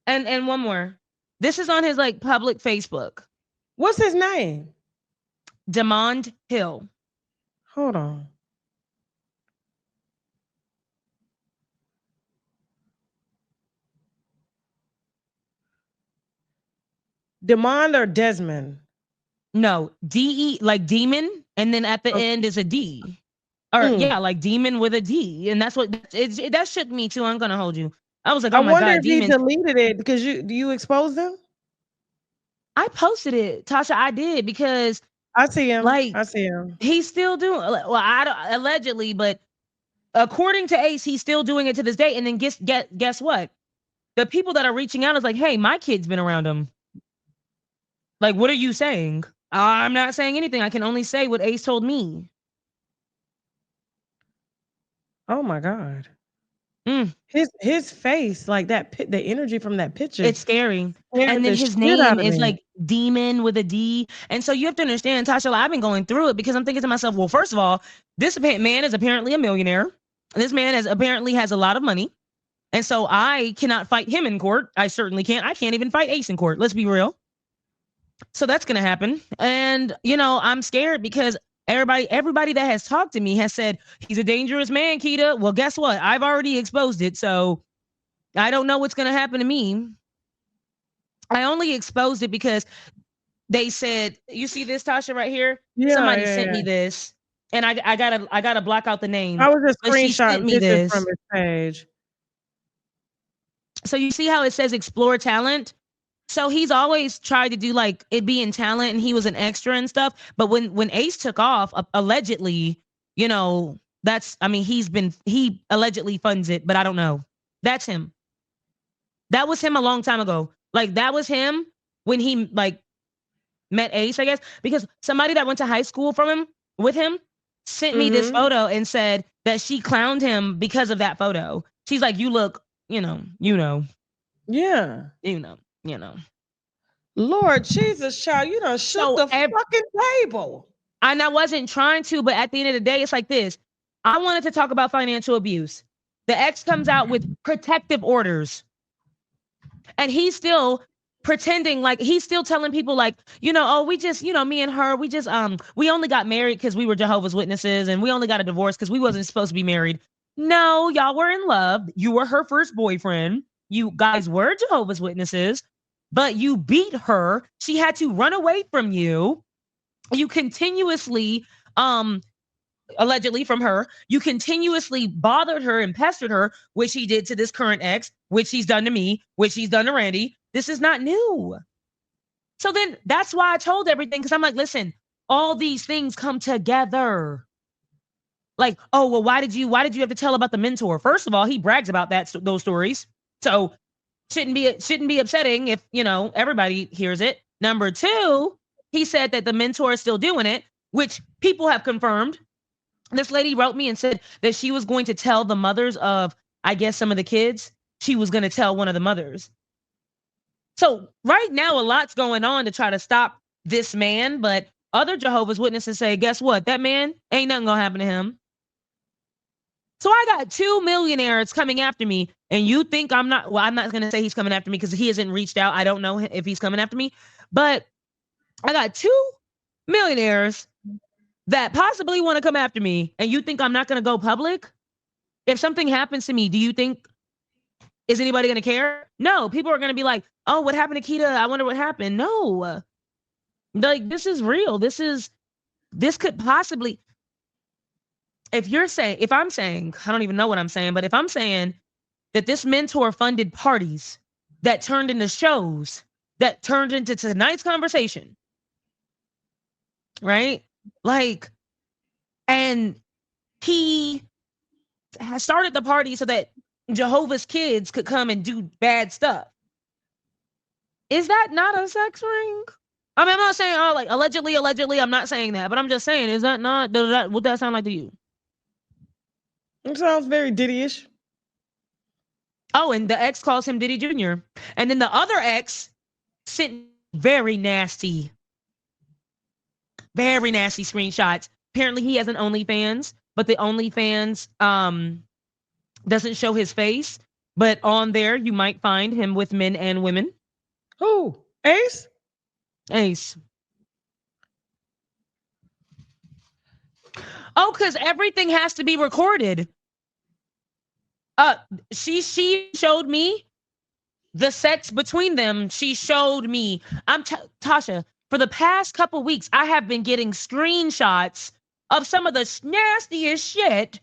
And one more. This is on his like public Facebook. What's his name? Demond Hill. Hold on. Demond or Desmond? No, D-E, like demon, and then at the end is a D. Or yeah, like demon with a D. And that's what that shook me too. I'm gonna hold you. I was like, oh my God, I wonder if demon. he deleted it because do you expose them? I posted it, Tasha. I did because I see him. Like I see him. He's still doing. Well, I don't allegedly, but according to Ace, he's still doing it to this day. And then guess what? The people that are reaching out is like, hey, my kid's been around him. Like, what are you saying? I'm not saying anything. I can only say what Ace told me. Oh my God. His face, like that, the energy from that picture. It's scary. And then his name is like Demon with a D. And so you have to understand, Tasha, I've been going through it because I'm thinking to myself, well, first of all, this man is apparently a millionaire. This man apparently has a lot of money. And so I cannot fight him in court. I certainly can't. I can't even fight Ace in court. Let's be real. So that's going to happen. And, you know, I'm scared because everybody that has talked to me has said, he's a dangerous man, Keita. Well, guess what? I've already exposed it. So I don't know what's going to happen to me. I only exposed it because they said, you see this, Tasha, right here? Yeah, somebody sent me this. And I gotta block out the name. I was just screenshotting this from his page. So you see how it says explore talent? So he's always tried to do like it being talent, and he was an extra and stuff. But when Ace took off, allegedly, you know, he allegedly funds it, but I don't know. That's him. That was him a long time ago. Like that was him when he like met Ace, I guess, because somebody that went to high school with him sent me this photo and said that she clowned him because of that photo. She's like, you look, you know. Yeah. You know. Lord Jesus, child, you done shook the fucking table. And I wasn't trying to, but at the end of the day, it's like this. I wanted to talk about financial abuse. The ex comes out with protective orders. And he's still pretending like he's still telling people like, you know, oh, we just, you know, me and her, we only got married because we were Jehovah's Witnesses, and we only got a divorce because we wasn't supposed to be married. No, y'all were in love. You were her first boyfriend. You guys were Jehovah's Witnesses, but you beat her. She had to run away from you. You continuously, allegedly from her, you continuously bothered her and pestered her, which he did to this current ex, which he's done to me, which he's done to Randy. This is not new. So then that's why I told everything, because I'm like, listen, all these things come together. Like, oh, well, why did you have to tell about the mentor? First of all, he brags about those stories. So shouldn't be upsetting if, you know, everybody hears it. Number two, he said that the mentor is still doing it, which people have confirmed. This lady wrote me and said that she was going to tell the mothers of, I guess, some of the kids. She was going to tell one of the mothers. So right now, a lot's going on to try to stop this man, but other Jehovah's Witnesses say, guess what? That man ain't nothing going to happen to him. So I got 2 millionaires coming after me, and you think I'm not going to say he's coming after me because he hasn't reached out. I don't know if he's coming after me, but I got 2 millionaires that possibly want to come after me, and you think I'm not going to go public? If something happens to me, do you think, is anybody going to care? No, people are going to be like, oh, what happened to Keita? I wonder what happened. No, like, this is real. This could possibly, if I'm saying, I don't even know what I'm saying, but if I'm saying that this mentor funded parties that turned into shows, that turned into tonight's conversation, right? Like, and he has started the party so that Jehovah's kids could come and do bad stuff. Is that not a sex ring? I mean, I'm not saying, oh, like, allegedly, I'm not saying that, but I'm just saying, is that not, what that sound like to you? It sounds very Diddy-ish. Oh, and the ex calls him Diddy Jr. And then the other ex sent very nasty screenshots. Apparently he has an OnlyFans, but the OnlyFans doesn't show his face. But on there, you might find him with men and women. Who? Ace? Ace. Oh, because everything has to be recorded. She showed me the sex between them. She showed me. Tasha, for the past couple weeks, I have been getting screenshots of some of the nastiest shit.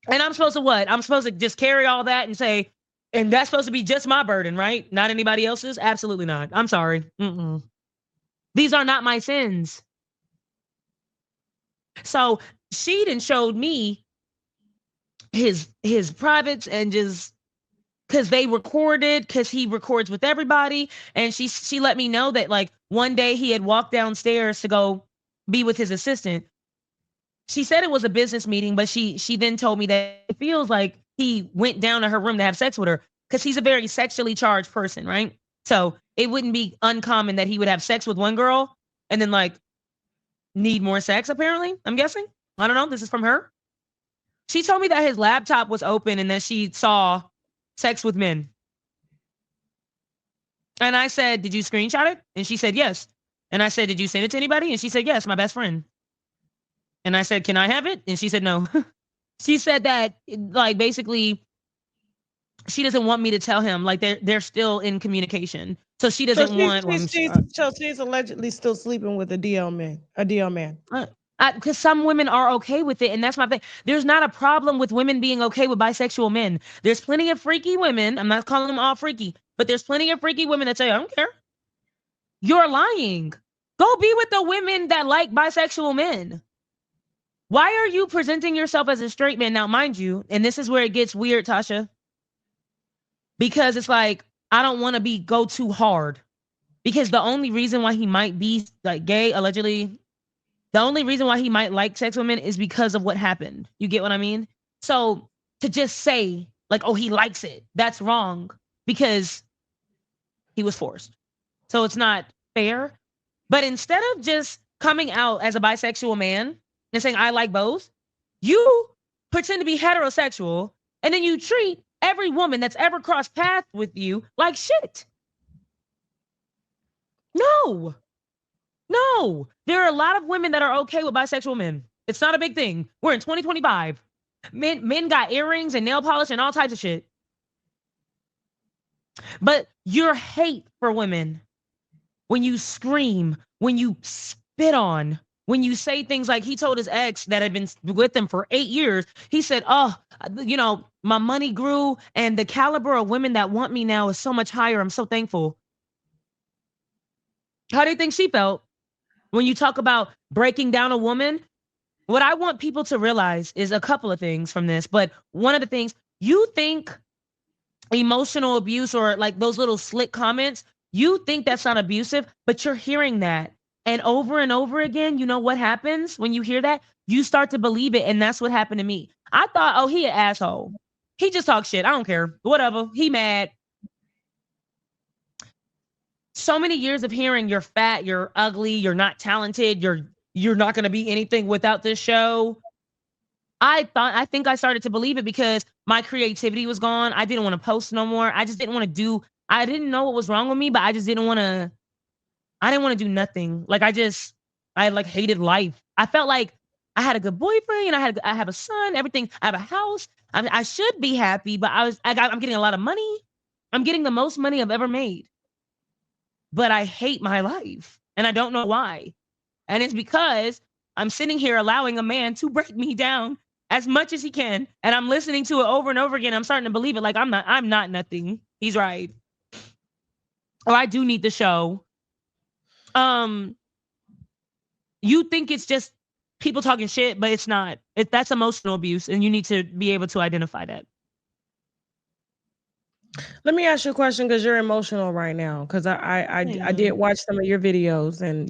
And I'm supposed to what? I'm supposed to just carry all that and say, and that's supposed to be just my burden, right? Not anybody else's? Absolutely not. I'm sorry. These are not my sins. So she done showed me his privates, and just because they recorded, because he records with everybody. And she let me know that, like, one day he had walked downstairs to go be with his assistant. She said it was a business meeting, but she then told me that it feels like he went down to her room to have sex with her, because he's a very sexually charged person, right? So it wouldn't be uncommon that he would have sex with one girl and then, like, need more sex, apparently. I'm guessing. I don't know. This is from her. She told me that his laptop was open and that she saw sex with men. And I said, did you screenshot it? And she said, yes. And I said, did you send it to anybody? And she said, yes, my best friend. And I said, can I have it? And she said, no. She said that, like, basically, she doesn't want me to tell him. Like, they're still in communication. So she doesn't want... So she's allegedly still sleeping with a DL man. Because some women are okay with it, and that's my thing. There's not a problem with women being okay with bisexual men. There's plenty of freaky women. I'm not calling them all freaky, but there's plenty of freaky women that say, I don't care. You're lying. Go be with the women that like bisexual men. Why are you presenting yourself as a straight man? Now, mind you, and this is where it gets weird, Tasha, because it's like, I don't want to go too hard, because the only reason why he might be, like, gay, allegedly, the only reason why he might like sex women is because of what happened. You get what I mean? So to just say, like, oh, he likes it, that's wrong, because he was forced. So it's not fair. But instead of just coming out as a bisexual man and saying, I like both, you pretend to be heterosexual, and then you treat every woman that's ever crossed paths with you like shit. No, there are a lot of women that are okay with bisexual men. It's not a big thing. We're in 2025. Men got earrings and nail polish and all types of shit. But your hate for women, when you scream, when you spit on, when you say things like, he told his ex that had been with him for 8 years, he said, oh, you know, my money grew and the caliber of women that want me now is so much higher. I'm so thankful. How do you think she felt when you talk about breaking down a woman? What I want people to realize is a couple of things from this, but one of the things, you think emotional abuse or like those little slick comments, you think that's not abusive, but you're hearing that. And over again, you know what happens when you hear that? You start to believe it, and that's what happened to me. I thought, oh, he an asshole. He just talks shit. I don't care. Whatever. He mad. So many years of hearing you're fat, you're ugly, you're not talented, you're not going to be anything without this show. I think I started to believe it because my creativity was gone. I didn't want to post no more. I just didn't want to do, I didn't know what was wrong with me, but I just didn't want to, I didn't want to do nothing. Like I like hated life. I felt like I had a good boyfriend, I have a son, everything. I have a house. I should be happy, but I'm getting a lot of money. I'm getting the most money I've ever made. But I hate my life, and I don't know why. And it's because I'm sitting here allowing a man to break me down as much as he can, and I'm listening to it over and over again. I'm starting to believe it. Like I'm not nothing. He's right. Or I do need the show. You think it's just people talking shit, but it's not. That's emotional abuse, and you need to be able to identify that. Let me ask you a question because you're emotional right now. Because I did watch some of your videos, and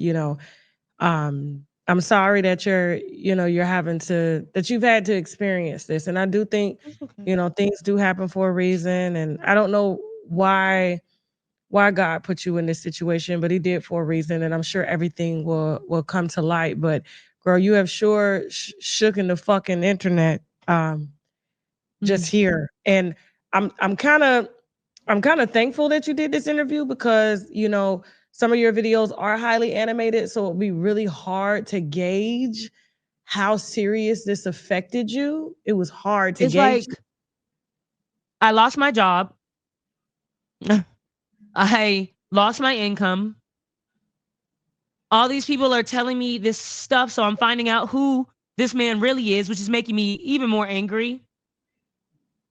I'm sorry that you're having that you've had to experience this, and I do think Okay. things do happen for a reason, and I don't know why God put you in this situation, but He did for a reason, and I'm sure everything will come to light. But girl, you have sure shook in the fucking internet just here, and I'm kind of thankful that you did this interview because some of your videos are highly animated, so it'll be really hard to gauge how serious this affected you. It was hard to It's gauge. like I lost my job. I lost my income. All these people are telling me this stuff, so I'm finding out who this man really is, which is making me even more angry.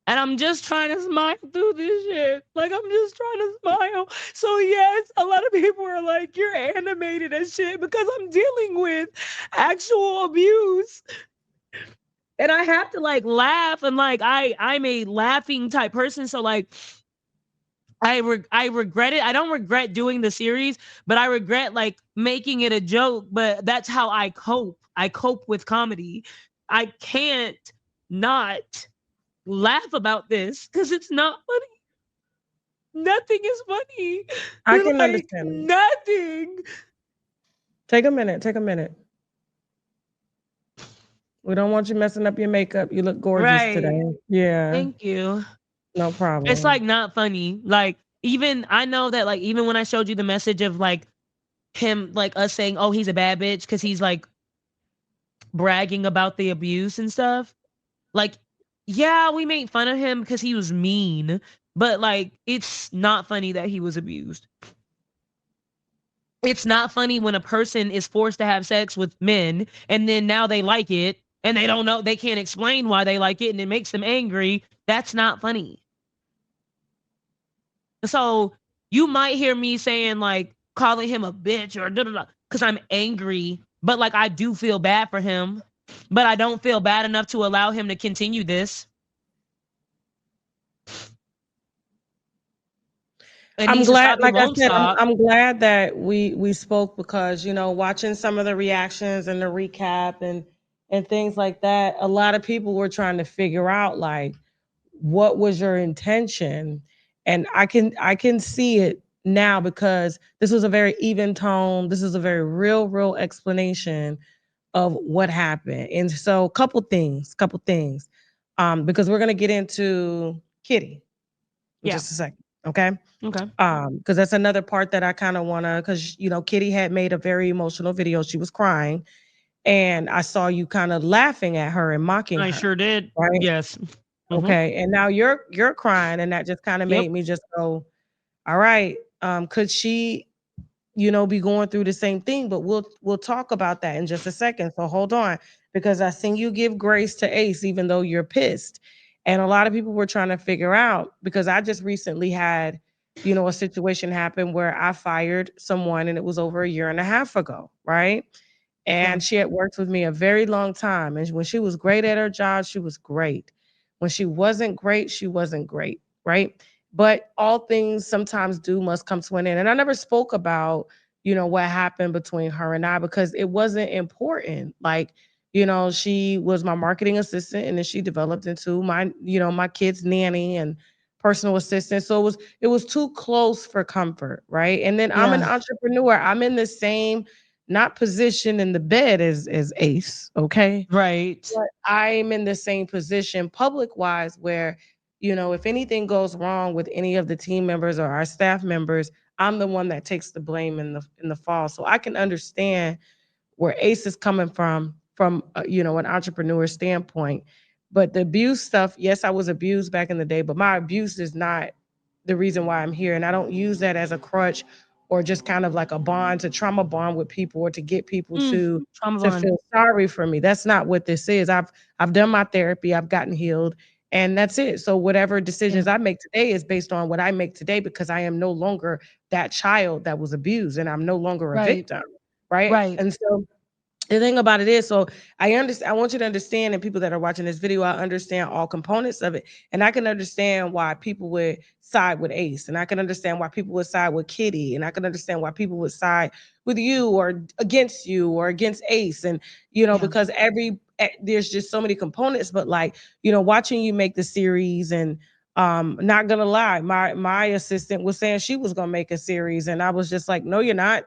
And I'm just trying to smile through this shit. Like, I'm just trying to smile. So, yes, a lot of people are like, you're animated as shit because I'm dealing with actual abuse. And I have to like laugh, and like I'm a laughing type person. So like I regret it. I don't regret doing the series, but I regret like making it a joke. But that's how I cope. I cope with comedy. I can't not laugh about this because it's not funny. Nothing is funny. I can Like understand. nothing. Take a minute. Take a minute. We don't want you messing up your makeup. You look gorgeous today. Right. Yeah, Thank you. no problem. It's like not funny. Like even I know that like even when I showed you the message of like him like us saying, "Oh, he's a bad bitch" because he's like bragging about the abuse and stuff. Like, yeah, we made fun of him because he was mean, but like it's not funny that he was abused. It's not funny when a person is forced to have sex with men and then now they like it and they don't know, they can't explain why they like it and it makes them angry. That's not funny. So you might hear me saying like calling him a bitch or because I'm angry, but like I do feel bad for him, but I don't feel bad enough to allow him to continue this. It I'm needs to glad, stop. It like I won't said, stop. I'm glad that we spoke because watching some of the reactions and the recap and things like that, a lot of people were trying to figure out like what was your intention, and I can see it now because this was a very even tone. This is a very real explanation of what happened, and so couple things, because we're gonna get into Kitty in Yeah. just a second, okay? Okay. Because that's another part that I kind of wanna, because Kitty had made a very emotional video. She was crying, and I saw you kind of laughing at her and mocking I her, sure did. right? Yes. Mm-hmm. Okay, and now you're crying, and that just kind of Yep. made me just go, all right, could she, be going through the same thing? But we'll talk about that in just a second. So hold on, because I seen you give grace to Ace, even though you're pissed. And a lot of people were trying to figure out, because I just recently had, a situation happen where I fired someone, and it was over a year and a half ago, right? Yeah. And she had worked with me a very long time. And when she was great at her job, she was great. When she wasn't great, she wasn't great, right? But all things sometimes do must come to an end. And I never spoke about, what happened between her and I because it wasn't important. Like, she was my marketing assistant, and then she developed into my kid's nanny and personal assistant. So it was too close for comfort, right? And then I'm an Yeah. entrepreneur. I'm in the same not position in the bed as Ace, okay? Right. But I'm in the same position public wise where, if anything goes wrong with any of the team members or our staff members, I'm the one that takes the blame in the fall. So I can understand where Ace is coming from from an entrepreneur standpoint. But the abuse stuff, yes, I was abused back in the day, but my abuse is not the reason why I'm here. And I don't use that as a crutch or just kind of like a bond to trauma bond with people or to get people Trauma to bond. feel sorry for me. That's not what this is. I've done my therapy, I've gotten healed, and that's it. So whatever decisions I make today is based on what I make today because I am no longer that child that was abused and I'm no longer a Right. victim. Right. Right. And so the thing about it is, so I understand, I want you to understand, and people that are watching this video, I understand all components of it. And I can understand why people would side with Ace, and I can understand why people would side with Kitty, and I can understand why people would side with you or against Ace. And, because there's just so many components, but like, watching you make the series and not gonna lie, my assistant was saying she was gonna make a series, and I was just like, no, you're not.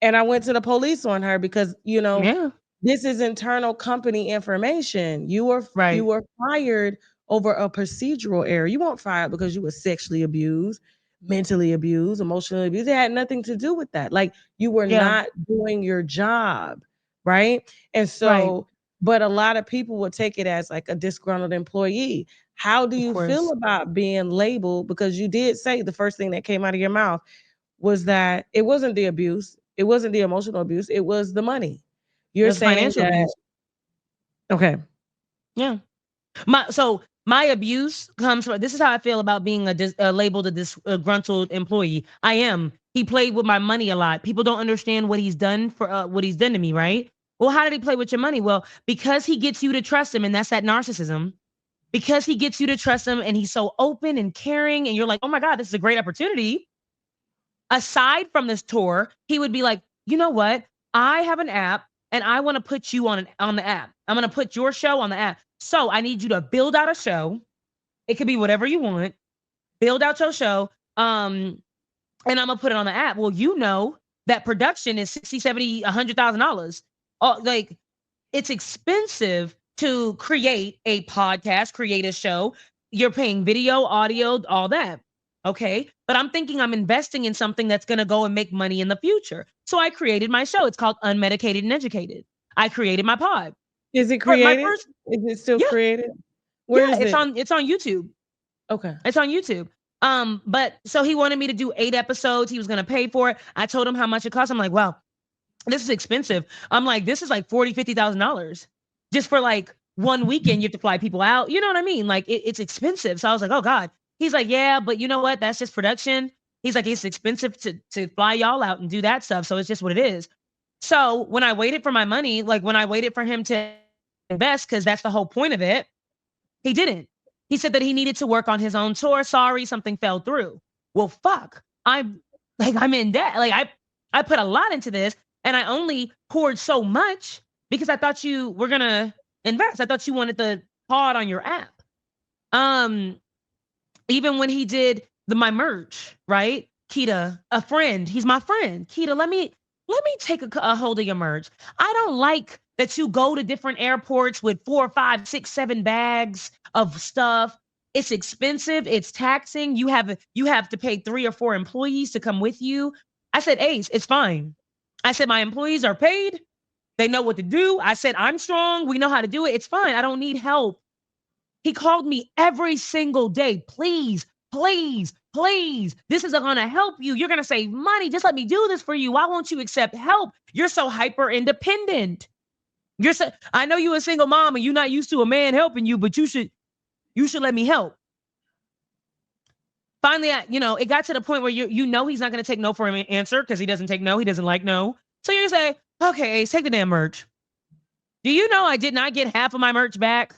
And I went to the police on her because, Yeah. this is internal company information. You were Right. fired over a procedural error. You weren't fired because you were sexually abused, mentally abused, emotionally abused. It had nothing to do with that. Like you were Yeah. not doing your job, right? And Right. so, but a lot of people would take it as like a disgruntled employee. How do Of you feel course. about being labeled? Because you did say the first thing that came out of your mouth was that it wasn't the abuse, it wasn't the emotional abuse, it was the money. You're That's saying financial that abuse. okay. Yeah. My abuse comes from, this is how I feel about being labeled a disgruntled employee. I am. He played with my money a lot. People don't understand what he's done to me, right? Well, how did he play with your money? Well, because he gets you to trust him, and that's that narcissism. Because he gets you to trust him, and he's so open and caring, and you're like, oh my God, this is a great opportunity. Aside from this tour, he would be like, you know what? I have an app, and I want to put you on the app. I'm going to put your show on the app. So I need you to build out a show. It could be whatever you want. Build out your show. And I'm gonna put it on the app. Well, that production is 60, 70, $100,000. Like it's expensive to create a podcast, create a show. You're paying video, audio, all that. Okay. But I'm thinking I'm investing in something that's going to go and make money in the future. So I created my show. It's called Unmedicated and Educated. I created my pod. Is it My created? first, Is it still yeah, created? Where yeah, is it? it's on YouTube. Okay. It's on YouTube. But so he wanted me to do 8 episodes. He was going to pay for it. I told him how much it cost. I'm like, well, this is expensive. I'm like, this is like $40,000-$50,000 just for like one weekend. You have to fly people out. You know what I mean? Like it's expensive. So I was like, oh God. He's like, yeah, but you know what? That's just production. He's like, it's expensive to fly y'all out and do that stuff. So it's just what it is. So when I waited for my money, like when I waited for him to invest, because that's the whole point of it, he didn't. He said that he needed to work on his own tour. Sorry, something fell through. Well, fuck. I'm in debt. Like I put a lot into this, and I only poured so much because I thought you were gonna invest. I thought you wanted the pod on your app. Even when he did my merch, right? Keita, a friend, he's my friend. Keita, let me take a hold of your merch. I don't like that you go to different airports with 4, 5, 6, 7 bags of stuff. It's expensive. It's taxing. You have to pay 3 or 4 employees to come with you. I said, Ace, it's fine. I said, my employees are paid. They know what to do. I said, I'm strong. We know how to do it. It's fine. I don't need help. He called me every single day. Please, please, please. This is going to help you. You're going to save money. Just let me do this for you. Why won't you accept help? You're so hyper independent. I know you're a single mom and you're not used to a man helping you, but you should let me help. Finally, it got to the point where he's not going to take no for an answer because he doesn't take no. He doesn't like no. So you're going to say, okay, Ace, take the damn merch. Do you know I did not get half of my merch back?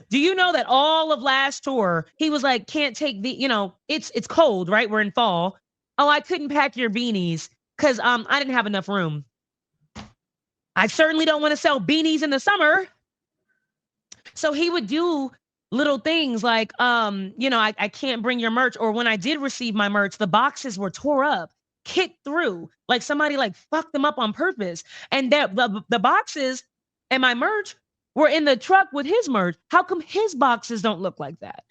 Do you know that all of last tour, he was like, can't take it's cold, right? We're in fall. Oh, I couldn't pack your beanies because I didn't have enough room. I certainly don't want to sell beanies in the summer. So he would do little things like, I can't bring your merch. Or when I did receive my merch, the boxes were tore up, kicked through, like somebody like fucked them up on purpose. And the boxes and my merch were in the truck with his merch. How come his boxes don't look like that?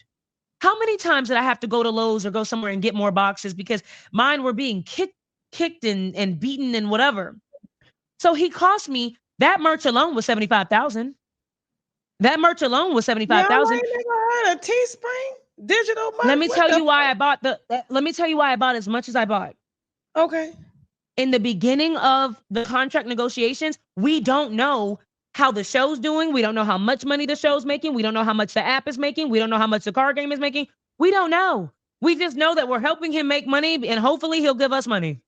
How many times did I have to go to Lowe's or go somewhere and get more boxes because mine were being kicked and beaten and whatever? So he cost me That merch alone was $75,000. That merch alone was $75,000. Y'all ain't never heard of Teespring digital merch? Let me tell you why I bought let me tell you why I bought as much as I bought. Okay. In the beginning of the contract negotiations, we don't know how the show's doing. We don't know how much money the show's making. We don't know how much the app is making. We don't know how much the card game is making. We don't know. We just know that we're helping him make money and hopefully he'll give us money.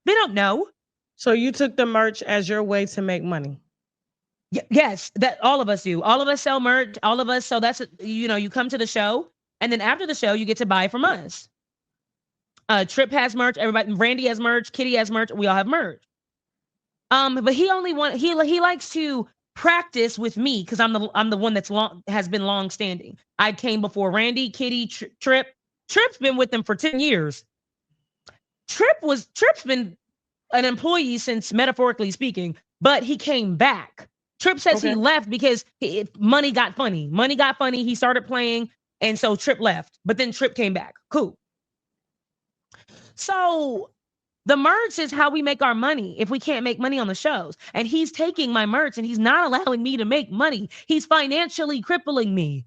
They don't know. So you took the merch as your way to make money? Yes, that all of us do. All of us sell merch. All of us. So that's, you come to the show and then after the show, you get to buy from us. Trip has merch. Everybody, Randy has merch. Kitty has merch. We all have merch. But he likes to practice with me because I'm the one has been long standing. I came before Randy, Kitty, Trip. Trip's been with them for 10 years. Trip's been an employee since, metaphorically speaking, but he came back. Trip says he left because money got funny. Money got funny. He started playing, and so Trip left. But then Trip came back. Cool. So the merch is how we make our money if we can't make money on the shows. And he's taking my merch and he's not allowing me to make money. He's financially crippling me.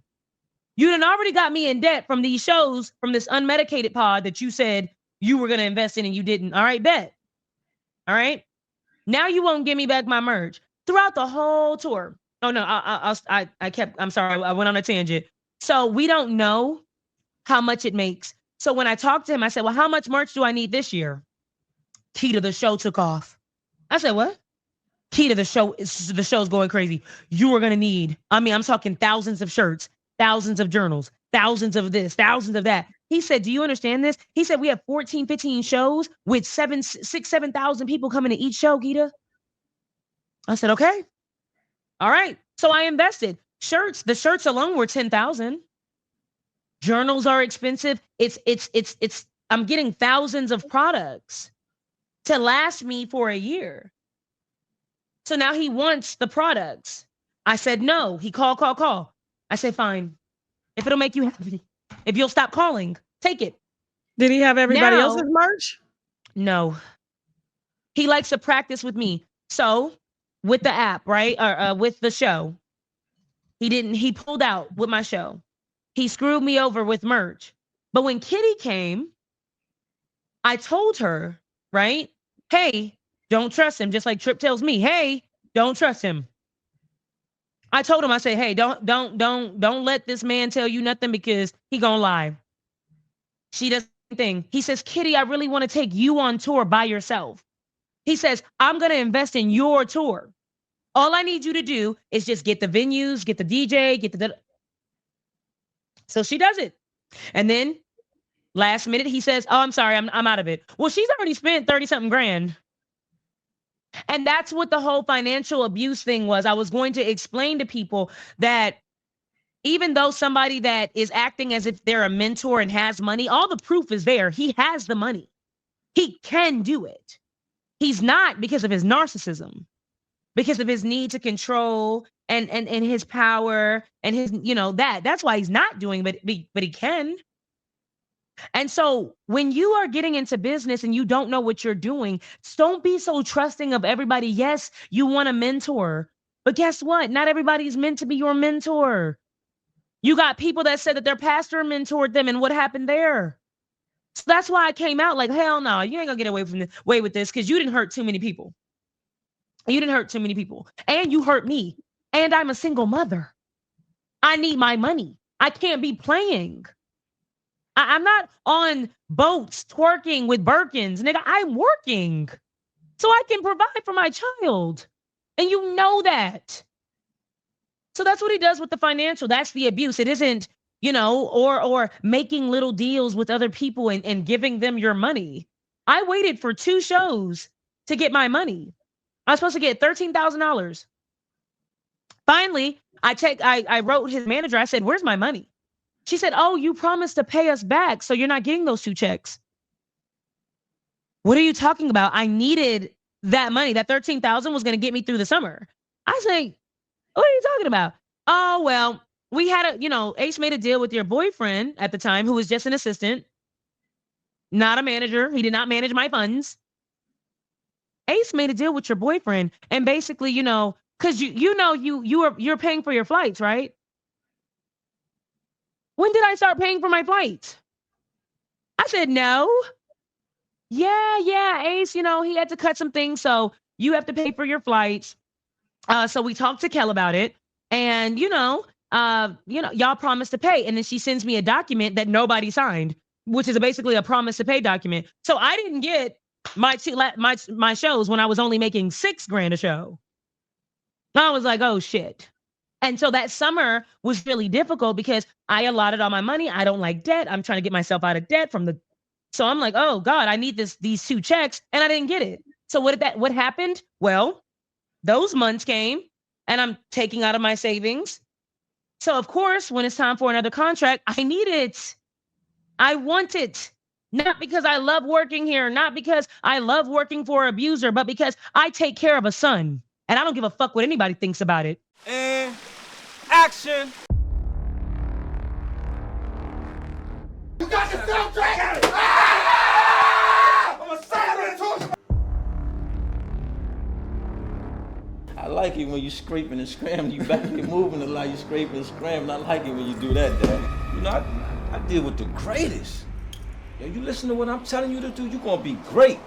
You done already got me in debt from these shows, from this unmedicated pod that you said you were going to invest in and you didn't. All right, bet. All right. Now you won't give me back my merch throughout the whole tour. Oh no, I'm sorry. I went on a tangent. So we don't know how much it makes. So when I talked to him, I said, well, how much merch do I need this year? Key to the show took off. I said, what? Key to the show's going crazy. You are going to need, I'm talking thousands of shirts, thousands of journals, thousands of this, thousands of that. He said, do you understand this? He said, we have 14, 15 shows with 7,000 people coming to each show, Gita. I said, okay. All right. So I invested. The shirts alone were 10,000. Journals are expensive. I'm getting thousands of products to last me for a year. So now he wants the products. I said, no. He called. I said, fine. If it'll make you happy, if you'll stop calling, take it. Did he have everybody else's merch? No. He likes to practice with me. So with the app, right? Or with the show, he pulled out with my show. He screwed me over with merch. But when Kitty came, I told her, right? Hey, don't trust him. Just like Trip tells me, hey, don't trust him. I told him, I said, hey, don't let this man tell you nothing because he gonna lie. She does the same thing. He says, Kitty, I really want to take you on tour by yourself. He says, I'm gonna invest in your tour. All I need you to do is just get the venues, get the DJ, So she does it. And then last minute, he says, oh, I'm sorry, I'm out of it. Well, she's already spent 30-something grand. And that's what the whole financial abuse thing was. I was going to explain to people that even though somebody that is acting as if they're a mentor and has money, all the proof is there. He has the money. He can do it. He's not because of his narcissism, because of his need to control and his power and his, that's why he's not doing it, but he can. And so when you are getting into business and you don't know what you're doing, don't be so trusting of everybody. Yes, you want a mentor, but guess what? Not everybody's meant to be your mentor. You got people that said that their pastor mentored them, and what happened there? So that's why I came out like, hell no, you ain't gonna get away with this because you didn't hurt too many people. You didn't hurt too many people, and you hurt me, and I'm a single mother. I need my money. I can't be playing. I'm not on boats twerking with Birkins, nigga. I'm working so I can provide for my child. And you know that. So that's what he does with the financial. That's the abuse. It isn't, or making little deals with other people and giving them your money. I waited for 2 shows to get my money. I was supposed to get $13,000. Finally, I wrote his manager. I said, where's my money? She said, oh, you promised to pay us back, so you're not getting those 2 checks. What are you talking about? I needed that money. That $13,000 was going to get me through the summer. I say, what are you talking about? Oh, well, we had Ace made a deal with your boyfriend at the time, who was just an assistant, not a manager. He did not manage my funds. Ace made a deal with your boyfriend. And basically, Because you're paying for your flights, right? When did I start paying for my flights? I said no. Yeah, Ace, he had to cut some things, so you have to pay for your flights. So we talked to Kel about it, and y'all promised to pay, and then she sends me a document that nobody signed, which is basically a promise to pay document. So I didn't get my shows when I was only making $6,000 a show. I was like, oh shit. And so that summer was really difficult because I allotted all my money. I don't like debt. I'm trying to get myself out of debt so I'm like, oh God, I need these 2 checks, and I didn't get it. So what happened? Well, those months came, and I'm taking out of my savings. So of course, when it's time for another contract, I need it. I want it. Not because I love working here, not because I love working for an abuser, but because I take care of a son. And I don't give a fuck what anybody thinks about it. And action. You got the soundtrack? I'm a silent. I like it when you scraping and scrambling, you back and moving a lot, you scraping and scrambling. I like it when you do that, Dad. You know, I deal with the greatest. Yo, you listen to what I'm telling you to do, you're gonna be great.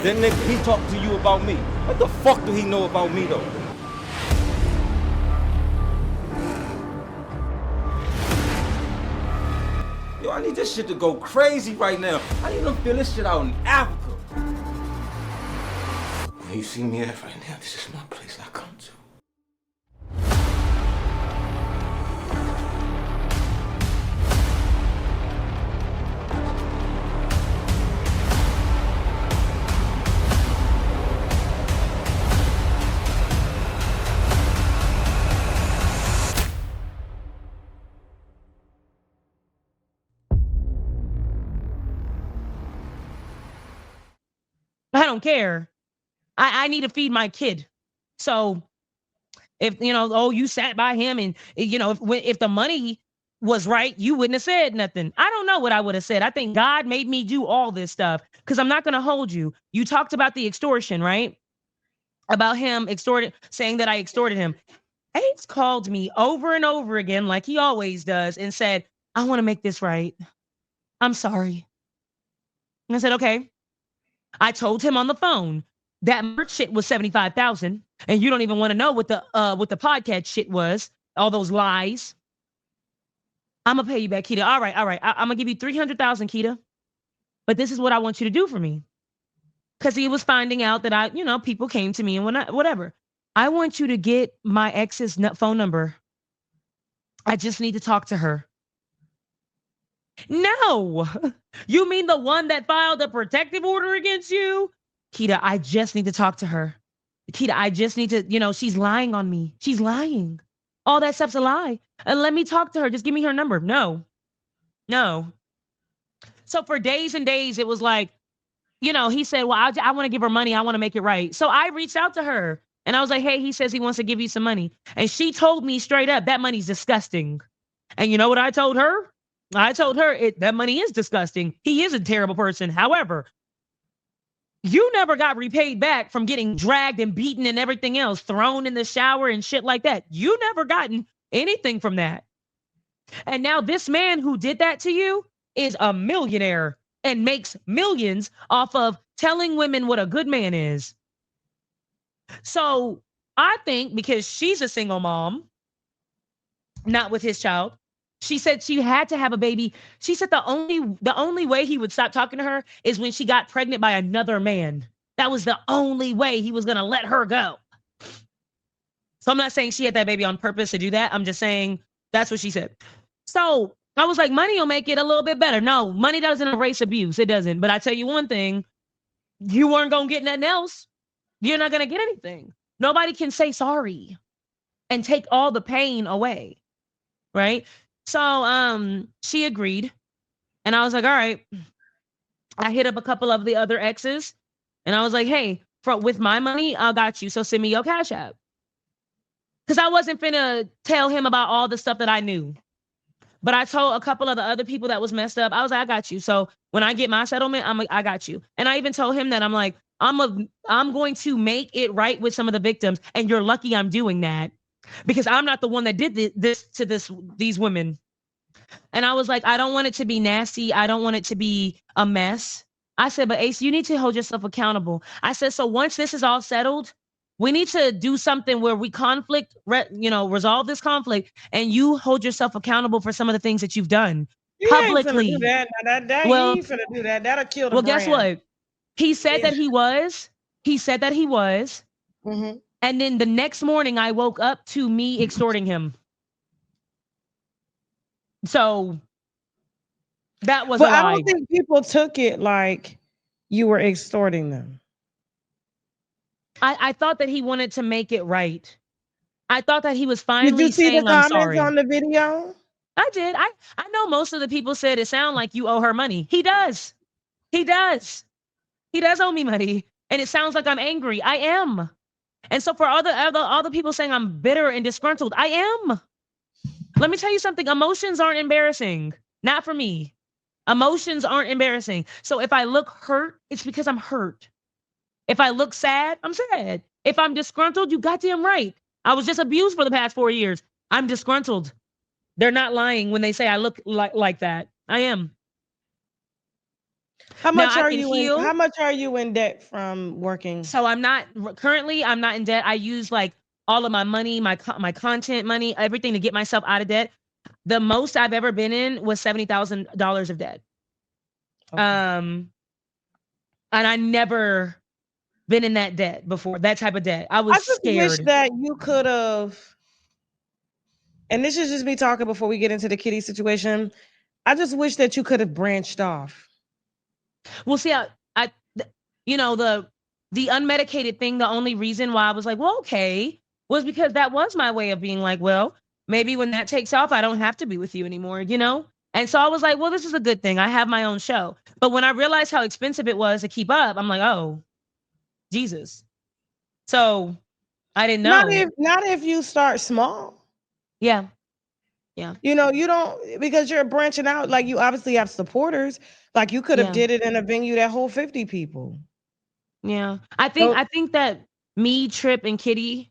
Then nigga, he talked to you about me. What the fuck do he know about me though? Yo, I need this shit to go crazy right now. I need to feel this shit out in Africa. Where you see me at right now, this is my place I come to. I don't care. I need to feed my kid. So if, you sat by him and, if the money was right, you wouldn't have said nothing. I don't know what I would have said. I think God made me do all this stuff because I'm not going to hold you. You talked about the extortion, right? About him saying that I extorted him. Ace called me over and over again, like he always does, and said, I want to make this right. I'm sorry. And I said, okay. I told him on the phone that merch shit was $75,000, and you don't even want to know what the podcast shit was. All those lies. I'm gonna pay you back, Keita. All right. I'm gonna give you $300,000, Keita. But this is what I want you to do for me, because he was finding out that people came to me and whatever. I want you to get my ex's phone number. I just need to talk to her. No, you mean the one that filed a protective order against you? Keita, I just need to talk to her. Keita, I just need to, she's lying on me. She's lying. All that stuff's a lie. And let me talk to her. Just give me her number. No. So for days and days, it was like, he said, well, I want to give her money. I want to make it right. So I reached out to her and I was like, hey, he says he wants to give you some money. And she told me straight up, that money's disgusting. And you know what I told her? I told her that money is disgusting. He is a terrible person. However, you never got repaid back from getting dragged and beaten and everything else, thrown in the shower and shit like that. You never gotten anything from that. And now this man who did that to you is a millionaire and makes millions off of telling women what a good man is. So I think because she's a single mom, not with his child, she said she had to have a baby. She said the only way he would stop talking to her is when she got pregnant by another man. That was the only way he was going to let her go. So I'm not saying she had that baby on purpose to do that. I'm just saying that's what she said. So I was like, money will make it a little bit better. No, money doesn't erase abuse. It doesn't. But I tell you one thing, you weren't going to get nothing else. You're not going to get anything. Nobody can say sorry and take all the pain away. Right? So she agreed. And I was like, all right. I hit up a couple of the other exes and I was like, hey, with my money, I got you. So send me your Cash App. because I wasn't finna tell him about all the stuff that I knew. But I told a couple of the other people that was messed up, I was like, I got you. So when I get my settlement, I'm like, I got you. And I even told him that I'm like, I'm going to make it right with some of the victims. And you're lucky I'm doing that because I'm not the one that did this to these women. And I was like, I don't want it to be nasty. I don't want it to be a mess. I said, but Ace, you need to hold yourself accountable. I said, so once this is all settled, we need to do something where we resolve this conflict, and you hold yourself accountable for some of the things that you've done publicly. Ain't finna do that. Now, Well, he ain't finna do that. That'll kill the well, brand. guess what? He said that he was. He said that he was. Mm-hmm. And then the next morning, I woke up to me extorting him. So that was a lie. I don't think people took it like you were extorting them. I thought that he wanted to make it right. I thought that he was finally Did you see saying, the I'm comments sorry. on the video? I did. I know most of the people said it sounded like you owe her money. He does. He does. He does owe me money. And it sounds like I'm angry. I am. And so for all the people saying I'm bitter and disgruntled, I am. Let me tell you something. Emotions aren't embarrassing. Not for me. Emotions aren't embarrassing. So if I look hurt, it's because I'm hurt. If I look sad, I'm sad. If I'm disgruntled, you goddamn right. I was just abused for the past 4 years. I'm disgruntled. They're not lying when they say I look like that. I am. How much are you in debt from working? So I'm not in debt. I use like all of my money, my content money, everything to get myself out of debt. The most I've ever been in was $70,000 of debt. Okay. And I never been in that debt before, that type of debt. I just scared. Wish that you could have, and this is just me talking before we get into the Kitty situation. I just wish that you could have branched off. Well, see, the unmedicated thing, the only reason why I was like, well, okay, was because that was my way of being like, well, maybe when that takes off, I don't have to be with you anymore, And so I was like, well, this is a good thing. I have my own show. But when I realized how expensive it was to keep up, I'm like, oh, Jesus. So I didn't know. Not if you start small. Yeah. Yeah. You don't, because you're branching out. Like, you obviously have supporters. Like, you could have did it in a venue that hold 50 people. Yeah. I think that me, Trip, and Kitty,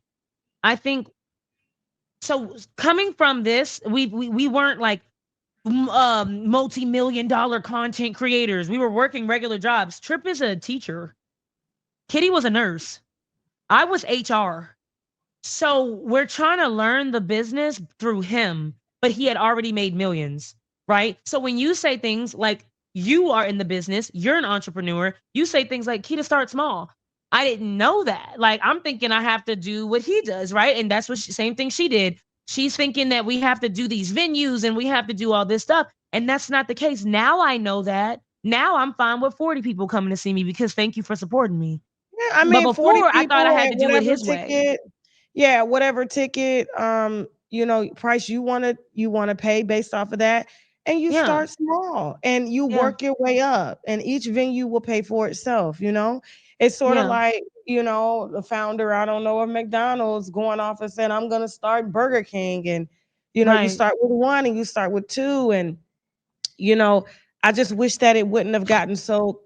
so coming from this, we weren't like multi-million-dollar content creators. We were working regular jobs. Trip is a teacher. Kitty was a nurse. I was HR. So we're trying to learn the business through him, but he had already made millions, right? So when you say things like you are in the business, you're an entrepreneur, you say things like, Kita, start small. I didn't know that. Like, I'm thinking I have to do what he does, right? And that's same thing she did. She's thinking that we have to do these venues and we have to do all this stuff. And that's not the case. Now I know that. Now I'm fine with 40 people coming to see me because thank you for supporting me. Yeah, I mean, but before I thought I had to do it his way. Yeah, whatever ticket, price you want to pay based off of that, and you start small and you work your way up, and each venue will pay for itself. It's sort of like the founder, I don't know, of McDonald's going off and saying, I'm gonna start Burger King, and you start with 1 and you start with 2, and I just wish that it wouldn't have gotten so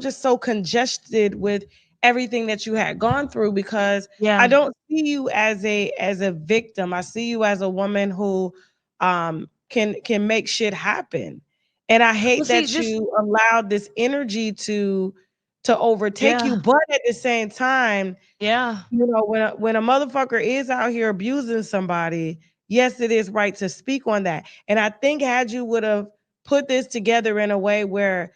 just so congested with everything that you had gone through, because I don't see you as a victim. I see you as a woman who can make shit happen. And I hate you allowed this energy to overtake you. But at the same time, when a motherfucker is out here abusing somebody, yes, it is right to speak on that. And I think had you would have put this together in a way where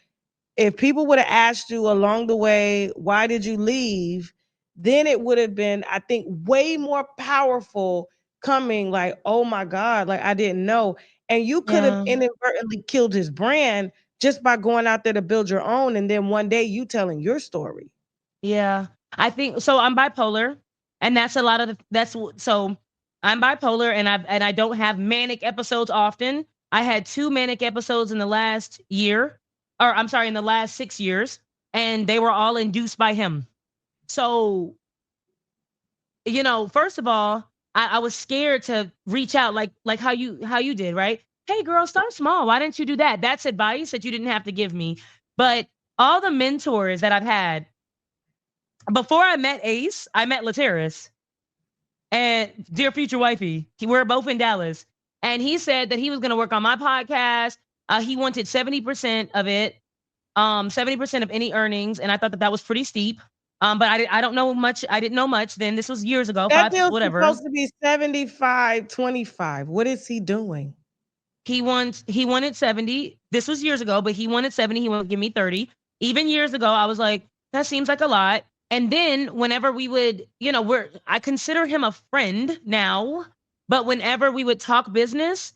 if people would have asked you along the way, why did you leave? Then it would have been, I think, way more powerful coming like, oh my God, like I didn't know. And you could have inadvertently killed his brand just by going out there to build your own. And then one day you telling your story. Yeah, I think so. I'm bipolar, and that's a lot of so I'm bipolar, and I don't have manic episodes often. I had 2 manic episodes in the last year. Or I'm sorry, in the last 6 years, and they were all induced by him. So, first of all, I was scared to reach out like how you did, right? Hey girl, start small. Why didn't you do that? That's advice that you didn't have to give me. But all the mentors that I've had before I met Ace, I met Lateris and dear future wifey. We're both in Dallas. And he said that he was gonna work on my podcast. He wanted 70% of it, 70% of any earnings. And I thought that that was pretty steep. But I don't know much. I didn't know much then. This was years ago, That 5, deal's whatever. supposed to be 75-25. What is he doing? He wanted 70. This was years ago, but he wanted 70. He wanted to give me 30. Even years ago, I was like, that seems like a lot. And then whenever we would, I consider him a friend now, but whenever we would talk business,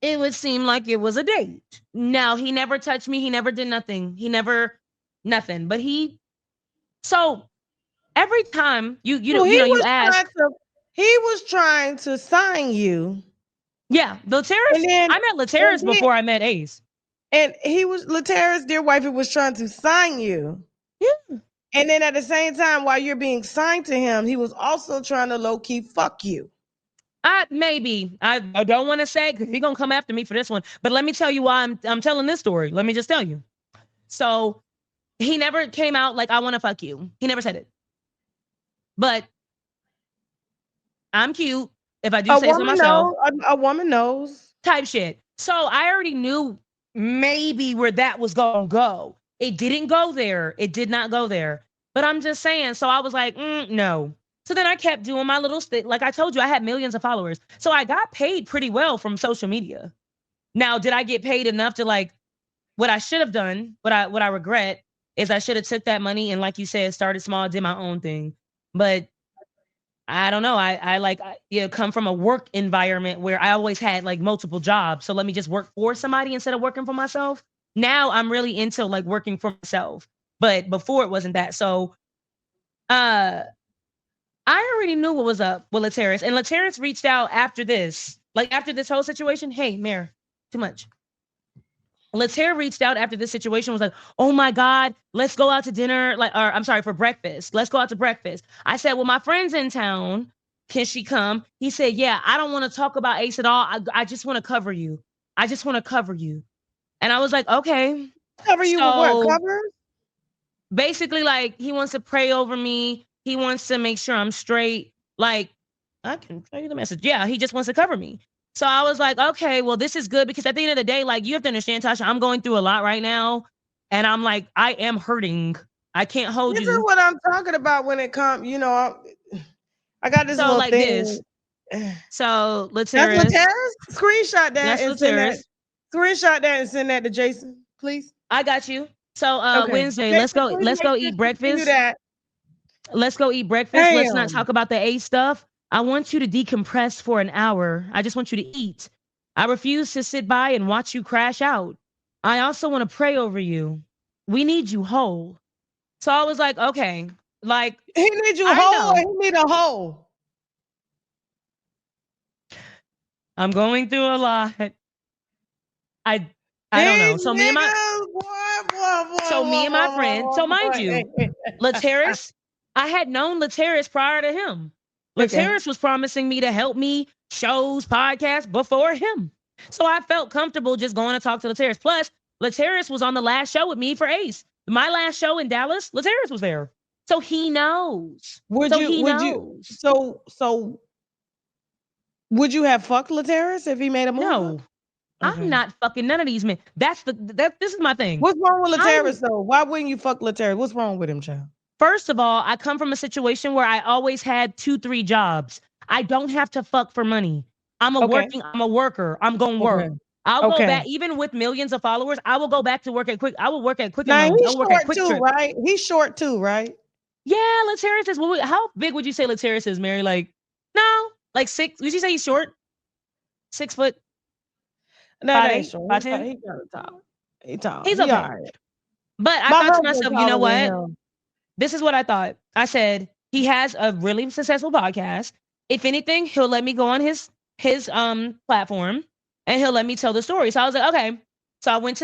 it would seem like it was a date. Now, he never touched me. He never did nothing. Nothing. But so every time you ask. He was trying to sign you. Yeah, Lateris. I met Lateris before I met Ace. And Lateris, dear wifey, was trying to sign you. Yeah. And then at the same time, while you're being signed to him, he was also trying to low-key fuck you. Maybe. I don't want to say because he's gonna come after me for this one. But let me tell you why I'm telling this story. Let me just tell you. So he never came out like I want to fuck you. He never said it. But I'm cute. If I do say so myself. A woman knows. Type shit. So I already knew maybe where that was gonna go. It didn't go there. It did not go there. But I'm just saying. So I was like, no. So then I kept doing my little like I told you, I had millions of followers. So I got paid pretty well from social media. Now, did I get paid enough to like what I should have done? What I regret is I should have took that money and, like you said, started small, did my own thing. But I don't know. I come from a work environment where I always had like multiple jobs. So let me just work for somebody instead of working for myself. Now I'm really into like working for myself. But before it wasn't that. So I already knew what was up with Lateris. And Lateris reached out after this. Like after this whole situation. Hey, Mare, too much. Lateris reached out after this situation, was like, oh my God, let's go out to dinner. For breakfast. Let's go out to breakfast. I said, well, my friend's in town. Can she come? He said, yeah, I don't want to talk about Ace at all. I just want to cover you. I just want to cover you. And I was like, okay. Cover you with what? Cover? Basically, like, he wants to pray over me. He wants to make sure I'm straight. Like, I can tell you the message. Yeah, he just wants to cover me. So I was like, okay, well, this is good because at the end of the day, like, you have to understand, Tasha, I'm going through a lot right now. And I'm like, I am hurting. I can't hold you. This is what I'm talking about when it comes, I got this little like thing. This. So let's That's Lateris? Screenshot that. That's and send that. Screenshot that and send that to Jason, please. I got you. So okay. Wednesday, let's go eat breakfast. Let's go eat breakfast. Damn. Let's not talk about the A stuff. I want you to decompress for an hour. I just want you to eat. I refuse to sit by and watch you crash out. I also want to pray over you. We need you whole. So I was like, okay, like he needs you whole. Or he need a hole. I'm going through a lot. I don't know. So me and my friend. So mind you, Lateris, I had known Lateris prior to him. Lateris was promising me to help me shows, podcasts before him. So I felt comfortable just going to talk to Lateris. Plus, Lateris was on the last show with me for Ace. My last show in Dallas, Lateris was there. So he knows. Would you have fucked Lateris if he made a move? No. Okay. I'm not fucking none of these men. This is my thing. What's wrong with Lateris though? Why wouldn't you fuck Lateris? What's wrong with him, child? First of all, I come from a situation where I always had 2-3 jobs. I don't have to fuck for money. I'm a worker. I'm going to work. I'll go back, even with millions of followers. I will go back to work at Quick. I will work at Quick. Now he's short too, right? He's short too, right? Yeah, Lateris is. How big would you say Lateris is, Mary? Like, no, like 6. Would you say he's short? 6 foot. No, that ain't short. He's tall. He's okay. Right. But I thought to myself, you know what? This is what I thought. I said, he has a really successful podcast. If anything, he'll let me go on his platform and he'll let me tell the story. So I was like, okay. So I went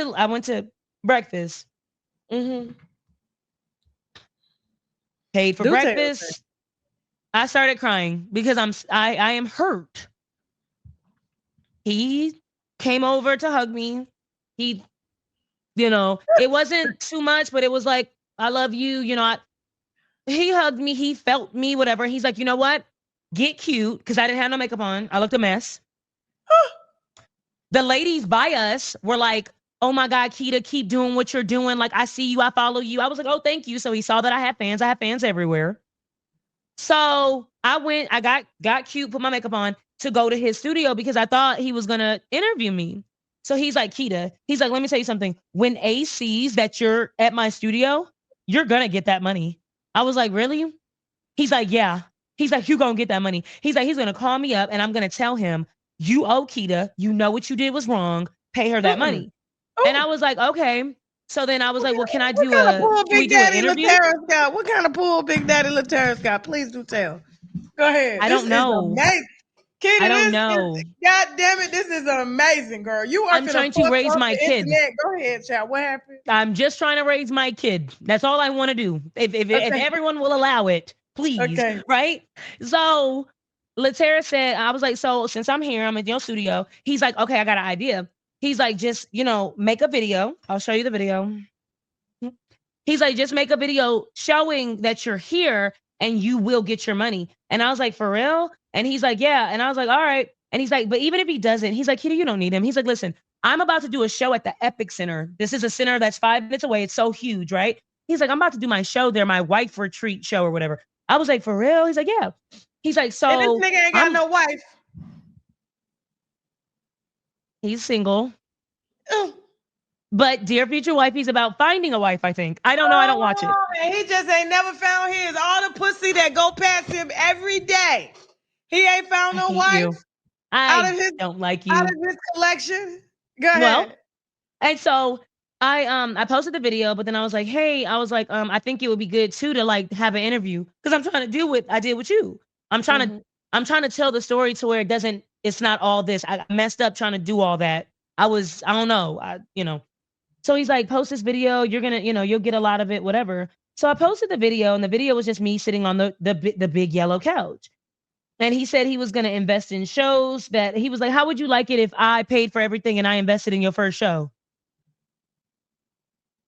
to breakfast. Mm-hmm. Paid for breakfast. I started crying because I am hurt. He came over to hug me. He, it wasn't too much, but it was like, I love you. He hugged me. He felt me, whatever. He's like, you know what? Get cute. Because I didn't have no makeup on. I looked a mess. The ladies by us were like, oh my God, Keita, keep doing what you're doing. Like, I see you. I follow you. I was like, oh, thank you. So he saw that I have fans. I have fans everywhere. So I got cute, put my makeup on to go to his studio because I thought he was going to interview me. So he's like, Keita, he's like, let me tell you something. When A sees that you're at my studio, you're going to get that money. I was like, really? He's like, yeah. He's like, you going to get that money. He's like, he's going to call me up and I'm going to tell him, you owe Keita. You know what you did was wrong. Pay her that money. And I was like, okay. So then I was like, well, can I do What kind of pull can we Big do an Daddy interview? Latera's got? What kind of pull Big Daddy Latera's got? Please do tell. Go ahead. I don't know. Keita, I don't know. God damn it, this is amazing, girl. You are I'm trying to raise my kid. Go ahead, child. What happened? I'm just trying to raise my kid. That's all I want to do. If everyone will allow it, please. Okay. Right? So Latera said, I was like, so since I'm here, I'm in your studio. He's like, okay, I got an idea. He's like, just, make a video. I'll show you the video. He's like, just make a video showing that you're here and you will get your money. And I was like, for real? And he's like, yeah. And I was like, all right. And he's like, but even if he doesn't, he's like, Keita, you don't need him. He's like, listen, I'm about to do a show at the Epic Center. This is a center that's 5 minutes away. It's so huge, right? He's like, I'm about to do my show there, my wife retreat show or whatever. I was like, for real? He's like, yeah. He's like, so. And this nigga ain't got no wife. He's single. But dear future wife, he's about finding a wife, I think. I don't know. I don't watch it. And he just ain't never found his. All the pussy that go past him every day. He ain't found no wife. I don't like you. Out of his collection. Go ahead. Well, and so I posted the video, but then I was like, hey, I think it would be good too to like have an interview because I'm trying to do what I did with you. I'm trying to tell the story to where it's not all this. I messed up trying to do all that. I don't know. So he's like, post this video. You're gonna, you'll get a lot of it, whatever. So I posted the video, and the video was just me sitting on the big yellow couch. And he said he was gonna invest in shows. That he was like, how would you like it if I paid for everything and I invested in your first show?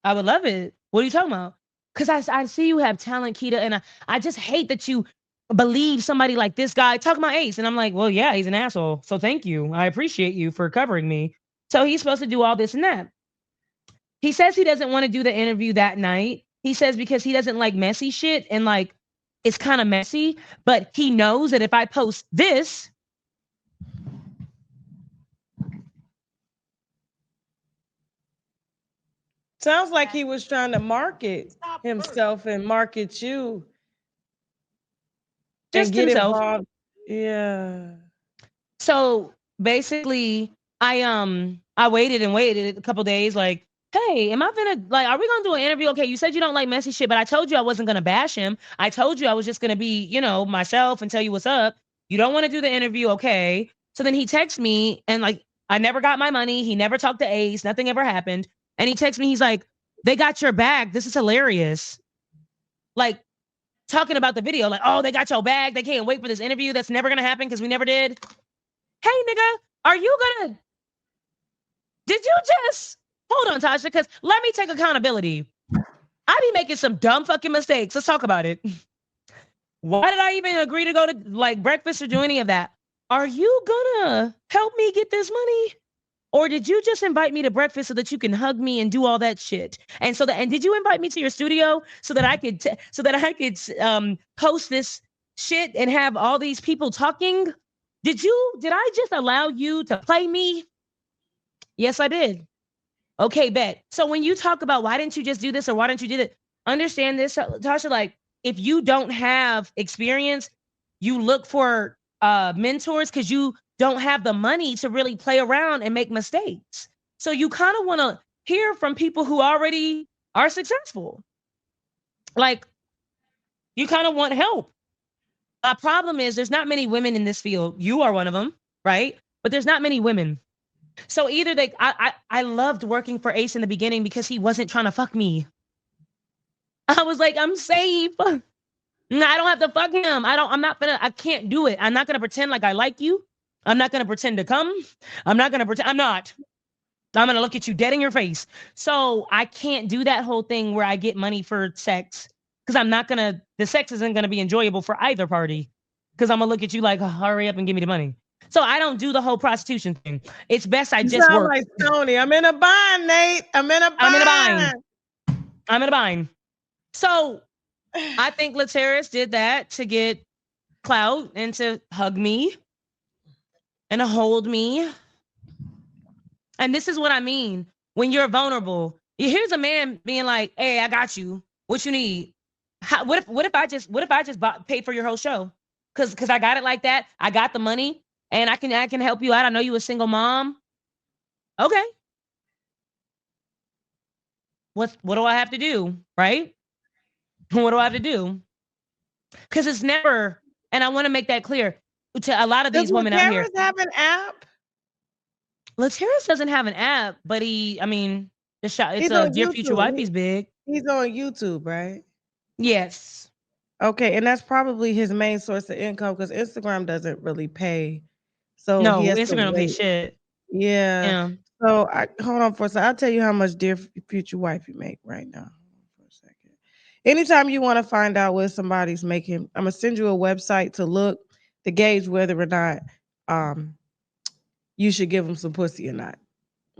I would love it. What are you talking about? Because I see you have talent, Keita, and I just hate that you believe somebody like this guy talking about Ace. And I'm like, well, yeah, he's an asshole. So thank you. I appreciate you for covering me. So he's supposed to do all this and that. He says he doesn't want to do the interview that night. He says because he doesn't like messy shit and like it's kind of messy, but he knows that if I post this, sounds like he was trying to market himself and market you. Just get himself. Involved. Yeah. So basically, I waited a couple days, like, hey, are we gonna do an interview? Okay, you said you don't like messy shit, but I told you I wasn't gonna bash him. I told you I was just gonna be, myself and tell you what's up. You don't want to do the interview, okay? So then he texts me and like, I never got my money. He never talked to Ace. Nothing ever happened. And he texts me, he's like, they got your bag. This is hilarious. Like, talking about the video, like, oh, they got your bag. They can't wait for this interview. That's never gonna happen because we never did. Hey, nigga, did you just, hold on, Tasha, because let me take accountability. I be making some dumb fucking mistakes. Let's talk about it. Why did I even agree to go to like breakfast or do any of that? Are you gonna help me get this money? Or did you just invite me to breakfast so that you can hug me and do all that shit? And did you invite me to your studio so that I could post this shit and have all these people talking? Did I just allow you to play me? Yes, I did. Okay, bet. So when you talk about why didn't you just do this or why didn't you do that? Understand this, Tasha, like if you don't have experience, you look for mentors because you don't have the money to really play around and make mistakes. So you kind of want to hear from people who already are successful. Like you kind of want help. The problem is there's not many women in this field. You are one of them, right? But there's not many women. So either I loved working for Ace in the beginning because he wasn't trying to fuck me. I was like, I'm safe. No, I don't have to fuck him. I can't do it. I'm not gonna pretend like I like you. I'm not gonna pretend to come. I'm not gonna pretend. I'm not. I'm gonna look at you dead in your face. So I can't do that whole thing where I get money for sex because the sex isn't gonna be enjoyable for either party because I'm gonna look at you like, hurry up and give me the money. So I don't do the whole prostitution thing. It's best I You just sound work. like Tony. I'm in a bind, Nate. I'm in a bind. I'm in a bind. So I think Lateris did that to get clout and to hug me and to hold me. And this is what I mean when you're vulnerable. Here's a man being like, "Hey, I got you. What you need? What if I just pay for your whole show? Cause I got it like that. I got the money, and I can help you out. I know you a single mom. Okay. What do I have to do? Right? What do I have to do? Because it's never. And I want to make that clear to a lot of these women out here. Does Lateris have an app? Lateris doesn't have an app, but it's a Dear Future Wife. He's big. He's on YouTube, right? Yes. Okay, and that's probably his main source of income because Instagram doesn't really pay. So no, he has Instagram don't pay shit. Yeah. So hold on for a second. I'll tell you how much Dear Future Wife you make right now. For a second. Anytime you want to find out what somebody's making, I'm gonna send you a website to look to gauge whether or not you should give them some pussy or not.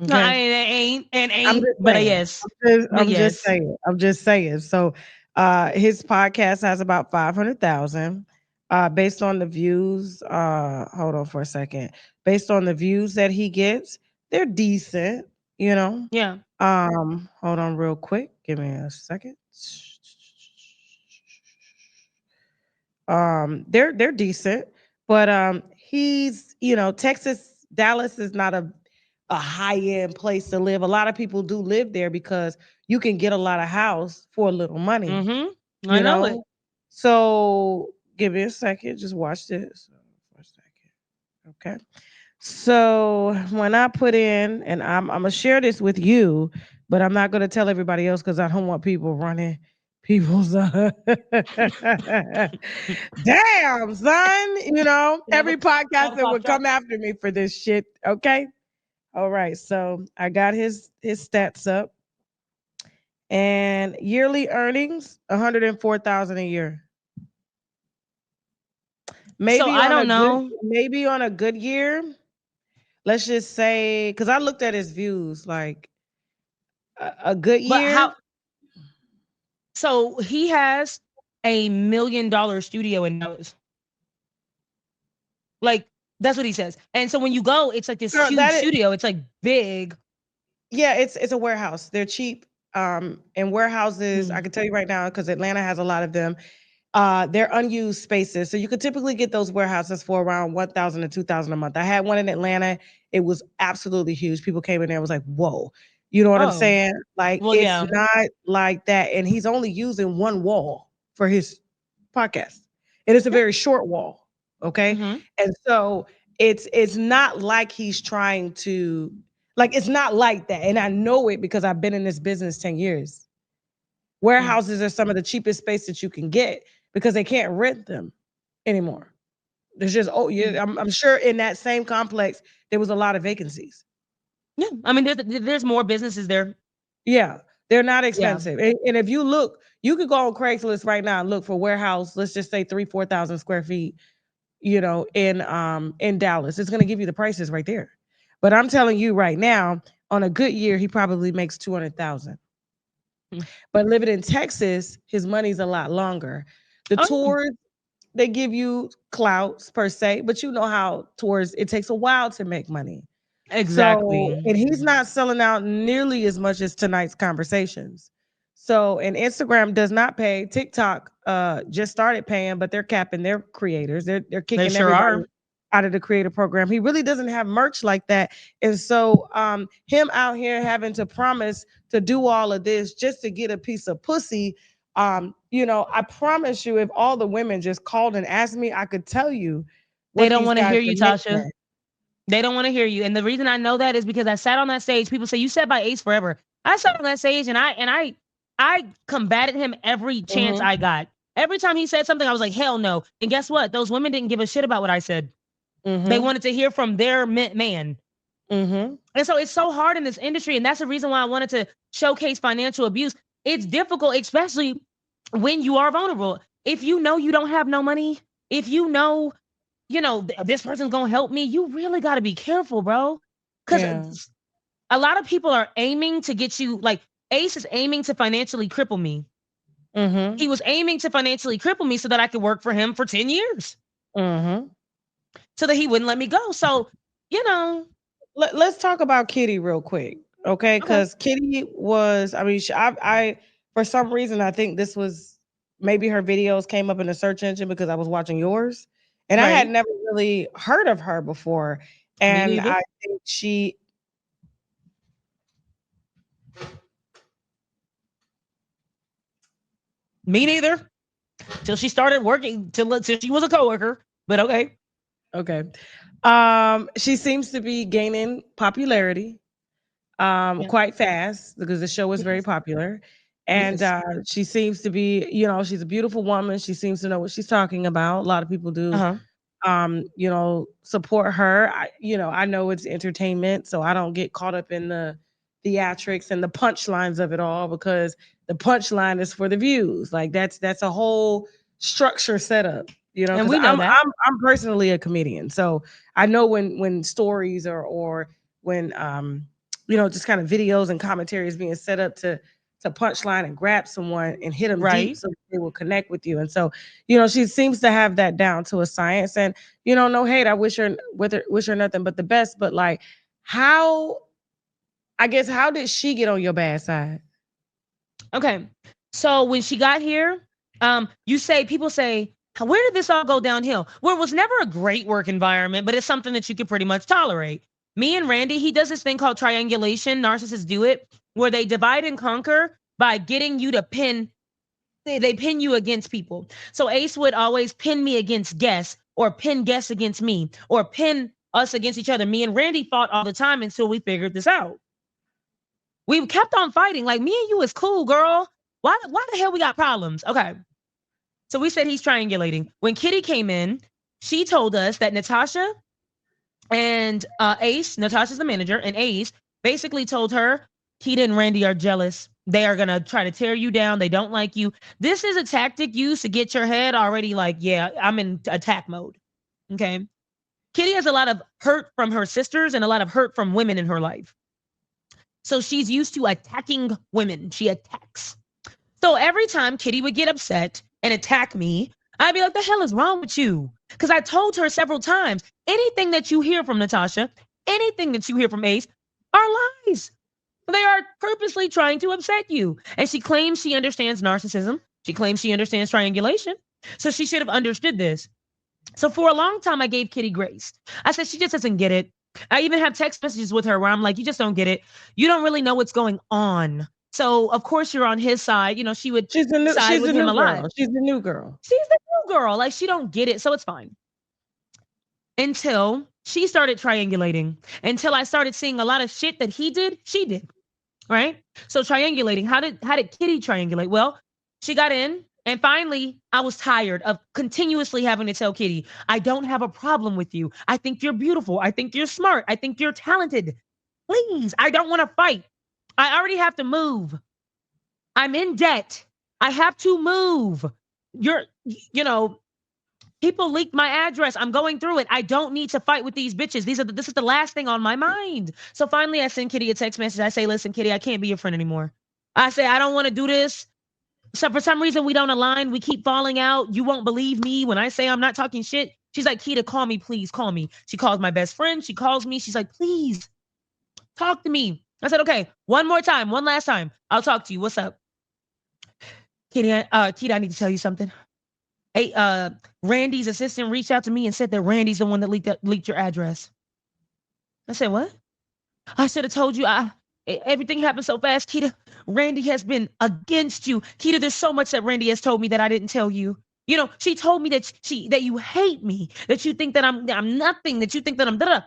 Okay? No, it ain't. But yes. I'm just saying. So his podcast has about 500,000. Based on the views, hold on for a second. Based on the views that he gets, they're decent, you know. Yeah. Hold on real quick. Give me a second. They're decent, but he's, Texas, Dallas is not a high-end place to live. A lot of people do live there because you can get a lot of house for a little money. Mm-hmm. I know it. So give me a second. Just watch this for a second. Okay. So when I put in, and I'm gonna share this with you, but I'm not gonna tell everybody else because I don't want people running people's damn son. Every podcaster would come after me for this shit. Okay. All right. So I got his stats up. And yearly earnings, 104,000 a year. Maybe so I don't know. Maybe on a good year, let's just say, because I looked at his views, like a good year. So he has $1 million studio in Dallas. Like that's what he says. And so when you go, it's like this huge studio. It's like big. Yeah, it's a warehouse. They're cheap. And warehouses, I can tell you right now, because Atlanta has a lot of them. They're unused spaces. So you could typically get those warehouses for around $1,000 to $2,000 a month. I had one in Atlanta. It was absolutely huge. People came in there and was like, whoa. You know what I'm saying? Like, it's not like that. And he's only using one wall for his podcast. And it's a very short wall. Okay. Mm-hmm. And so it's not like he's trying to, like, it's not like that. And I know it because I've been in this business 10 years. Warehouses are some of the cheapest space that you can get because they can't rent them anymore. There's just, I'm sure in that same complex, there was a lot of vacancies. Yeah. I mean, there's more businesses there. Yeah. They're not expensive. Yeah. And if you look, you could go on Craigslist right now and look for warehouse, let's just say 4,000 square feet, in Dallas. It's going to give you the prices right there. But I'm telling you right now, on a good year, he probably makes 200,000. But living in Texas, his money's a lot longer. The tours, they give you clouts per se, but you know how tours, it takes a while to make money. Exactly. So, and he's not selling out nearly as much as tonight's conversations. So, and Instagram does not pay. TikTok just started paying, but they're capping their creators. They're kicking everybody out of the creator program. He really doesn't have merch like that. And so him out here having to promise to do all of this just to get a piece of pussy. I promise you, if all the women just called and asked me, I could tell you. They don't want to hear you, Tasha. They don't want to hear you. And the reason I know that is because I sat on that stage. People say, you sat by Ace forever. I sat on that stage and I combated him every chance I got. Every time he said something, I was like, hell no. And guess what? Those women didn't give a shit about what I said. They wanted to hear from their man. And so it's so hard in this industry. And that's the reason why I wanted to showcase financial abuse. It's difficult, especially when you are vulnerable. If you know you don't have no money, if you know, this person's going to help me, you really got to be careful, bro. Because a lot of people are aiming to get you, like Ace is aiming to financially cripple me. He was aiming to financially cripple me so that I could work for him for 10 years. So that he wouldn't let me go. So, let's talk about Kitty real quick. Okay. Because Kitty was, I for some reason, I think this was maybe her videos came up in the search engine because I was watching yours. And I had never really heard of her before. And I think she. Me neither. Till she started working, till she was a coworker. But okay. Okay. She seems to be gaining popularity quite fast because the show is very popular. And she seems to be, she's a beautiful woman. She seems to know what she's talking about. A lot of people do support her. I know it's entertainment, so I don't get caught up in the theatrics and the punchlines of it all, because the punchline is for the views. Like that's a whole structure set up. And we know that. I'm personally a comedian, so I know when stories or when just kind of videos and commentary is being set up to punchline and grab someone and hit them deep so they will connect with you. And so, she seems to have that down to a science. And no hate. I wish her nothing but the best. But like, how did she get on your bad side? Okay, so when she got here, people say, where did this all go downhill? Well, it was never a great work environment, but it's something that you could pretty much tolerate. Me and Randy, he does this thing called triangulation. Narcissists do it, where they divide and conquer by getting you to pin. They pin you against people. So Ace would always pin me against guests, or pin guests against me, or pin us against each other. Me and Randy fought all the time until we figured this out. We kept on fighting. Like, me and you is cool, girl. Why the hell we got problems? Okay. So we said he's triangulating. When Kitty came in, she told us that Natasha and Ace, Natasha's the manager, and Ace basically told her, Kita and Randy are jealous. They are going to try to tear you down. They don't like you. This is a tactic used to get your head already like, yeah, I'm in attack mode. Okay. Kitty has a lot of hurt from her sisters and a lot of hurt from women in her life. So she's used to attacking women. She attacks. So every time Kitty would get upset and attack me, I'd be like, the hell is wrong with you? Because I told her several times, anything that you hear from Natasha, anything that you hear from Ace are lies. They are purposely trying to upset you. And she claims she understands narcissism. She claims she understands triangulation. So she should have understood this. So for a long time, I gave Kitty grace. I said, she just doesn't get it. I even have text messages with her where I'm like, you just don't get it. You don't really know what's going on. So of course you're on his side. She would side with him a lot. She's the new girl. She's the new girl. Like, she don't get it. So it's fine. Until she started triangulating. Until I started seeing a lot of shit that he did, she did. Right? So triangulating. How did Kitty triangulate? Well, she got in. And finally, I was tired of continuously having to tell Kitty, I don't have a problem with you. I think you're beautiful. I think you're smart. I think you're talented. Please, I don't want to fight. I already have to move. I'm in debt. I have to move. People leaked my address. I'm going through it. I don't need to fight with these bitches. This is the last thing on my mind. So finally, I send Kitty a text message. I say, listen, Kitty, I can't be your friend anymore. I say, I don't want to do this. So for some reason, we don't align. We keep falling out. You won't believe me when I say I'm not talking shit. She's like, Kita, call me, please, call me. She calls my best friend. She calls me. She's like, please, talk to me. I said, okay, one more time, one last time. I'll talk to you. What's up? Kita, I need to tell you something. Hey, Randy's assistant reached out to me and said that Randy's the one that leaked your address. I said, what? I should have told you. Everything happened so fast, Kita. Randy has been against you. Kita, there's so much that Randy has told me that I didn't tell you. She told me that you hate me, that you think that I'm nothing, that you think that I'm da-da.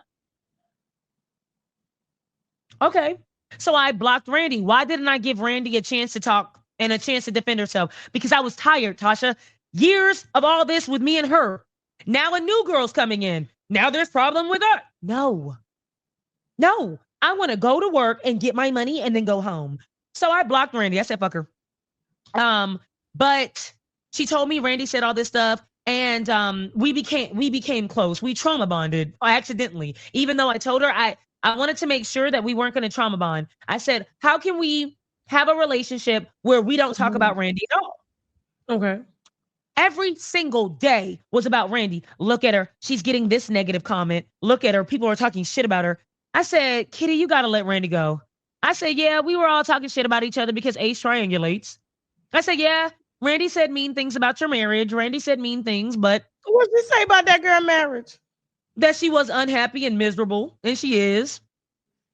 Okay. So I blocked Randy. Why didn't I give Randy a chance to talk and a chance to defend herself? Because I was tired, Tasha. Years of all this with me and her. Now a new girl's coming in. Now there's problem with her. No. I want to go to work and get my money and then go home. So I blocked Randy. I said, fuck her. But she told me Randy said all this stuff. And we became close. We trauma bonded accidentally. Even though I told her I wanted to make sure that we weren't going to trauma bond. I said, how can we have a relationship where we don't talk about Randy at all? Okay. Every single day was about Randy. Look at her. She's getting this negative comment. Look at her. People are talking shit about her. I said, Kitty, you got to let Randy go. I said, yeah, we were all talking shit about each other because Ace triangulates. I said, yeah, Randy said mean things about your marriage. Randy said mean things, but what did you say about that girl marriage? That she was unhappy and miserable. And she is.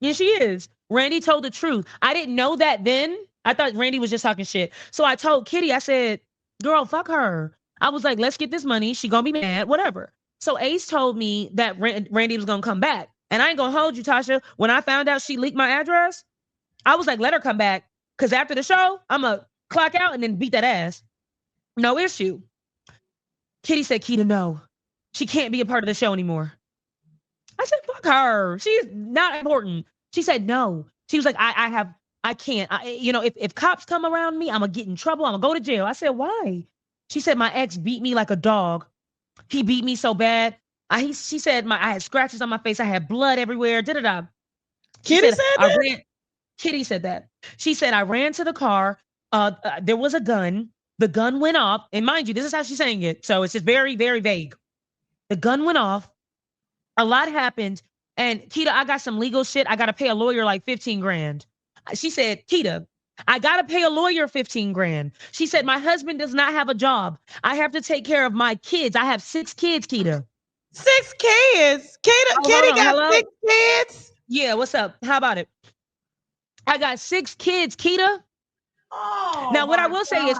And she is. Randy told the truth. I didn't know that then. I thought Randy was just talking shit. So I told Kitty, I said, girl, fuck her. I was like, let's get this money. She gonna be mad, whatever. So Ace told me that Randy was gonna come back. And I ain't gonna hold you, Tasha. When I found out she leaked my address, I was like, let her come back. Because after the show, I'm gonna clock out and then beat that ass. No issue. Kitty said, Keita, no. She can't be a part of the show anymore. I said, fuck her. She's not important. She said, no. She was like, I can't. If cops come around me, I'm gonna get in trouble. I'm gonna go to jail. I said, why? She said, my ex beat me like a dog. He beat me so bad. She said, I had scratches on my face. I had blood everywhere. Da-da-da. Kitty said that? Kitty said that. She said, I ran to the car. There was a gun. The gun went off. And mind you, this is how she's saying it. So it's just very, very vague. The gun went off. A lot happened. And Keita, I got some legal shit. I got to pay a lawyer like 15 grand. She said, Keita, I got to pay a lawyer 15 grand. She said, my husband does not have a job. I have to take care of my kids. I have 6 kids, Keita. 6 kids? Kitty got hello? 6 kids? Yeah, what's up? How about it? I got 6 kids, Keita. Oh, now, what I will say is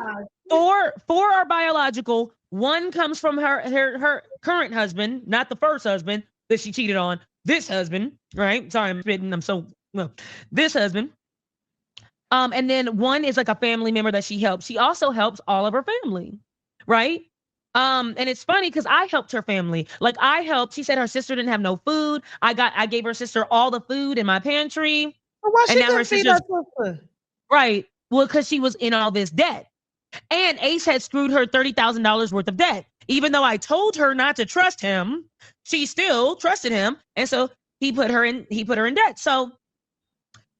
4 are biological. 1 comes from her current husband, not the first husband that she cheated on. This husband, right? Sorry, I'm spitting. This husband. And then 1 is like a family member that she helps. She also helps all of her family, right? And it's funny because I helped her family. Like I helped. She said her sister didn't have no food. I gave her sister all the food in my pantry. Well, why and she now her feed her sister? Right. Well, because she was in all this debt. And Ace had screwed her $30,000 worth of debt. Even though I told her not to trust him, she still trusted him. And so he put her in debt. So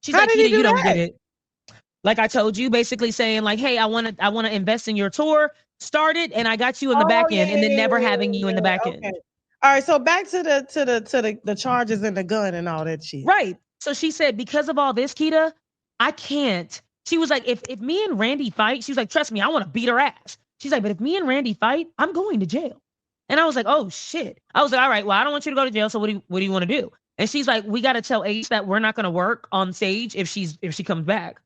she's like, Keita, you don't get it. Like I told you, basically saying like, hey, I want to invest in your tour, start it, and I got you in the back end, and then never having you in the back end. All right, so back to the charges and the gun and all that shit. Right. So she said, because of all this, Keita, I can't. She was like, if me and Randy fight, she was like, trust me, I want to beat her ass. She's like, but if me and Randy fight, I'm going to jail. And I was like, oh shit. I was like, all right, well, I don't want you to go to jail. So what do you want to do? And she's like, we got to tell Ace that we're not going to work on stage if she comes back.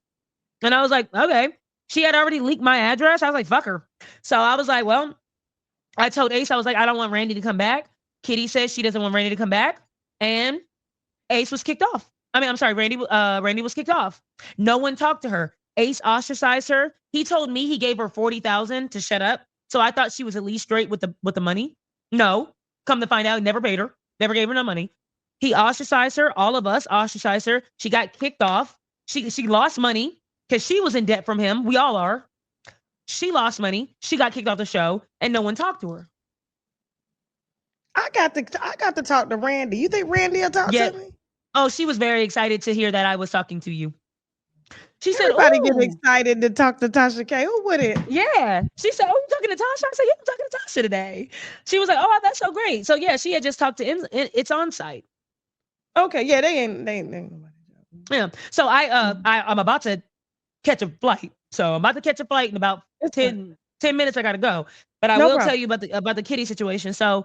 And I was like, okay. She had already leaked my address. I was like, fuck her. So I was like, well, I told Ace, I was like, I don't want Randy to come back. Kitty says she doesn't want Randy to come back. And Ace was kicked off. Randy was kicked off. No one talked to her. Ace ostracized her. He told me he gave her $40,000 to shut up. So I thought she was at least straight with the money. No, come to find out, he never paid her. Never gave her no money. He ostracized her. All of us ostracized her. She got kicked off. She lost money because she was in debt from him. We all are. She lost money. She got kicked off the show, and no one talked to her. I got to talk to Randy. You think Randy will talk to me? Oh, she was very excited to hear that I was talking to you. She said, everybody get excited to talk to Tasha K. Who would it? Yeah. She said, oh, you talking to Tasha? I said, yeah, I'm talking to Tasha today. She was like, oh, that's so great. So yeah, she had just talked to It's On Site. Okay, yeah, they ain't. Yeah. So I'm about to catch a flight. So I'm about to catch a flight in about 10 minutes. I gotta go. But I will tell you about the Kitty situation. So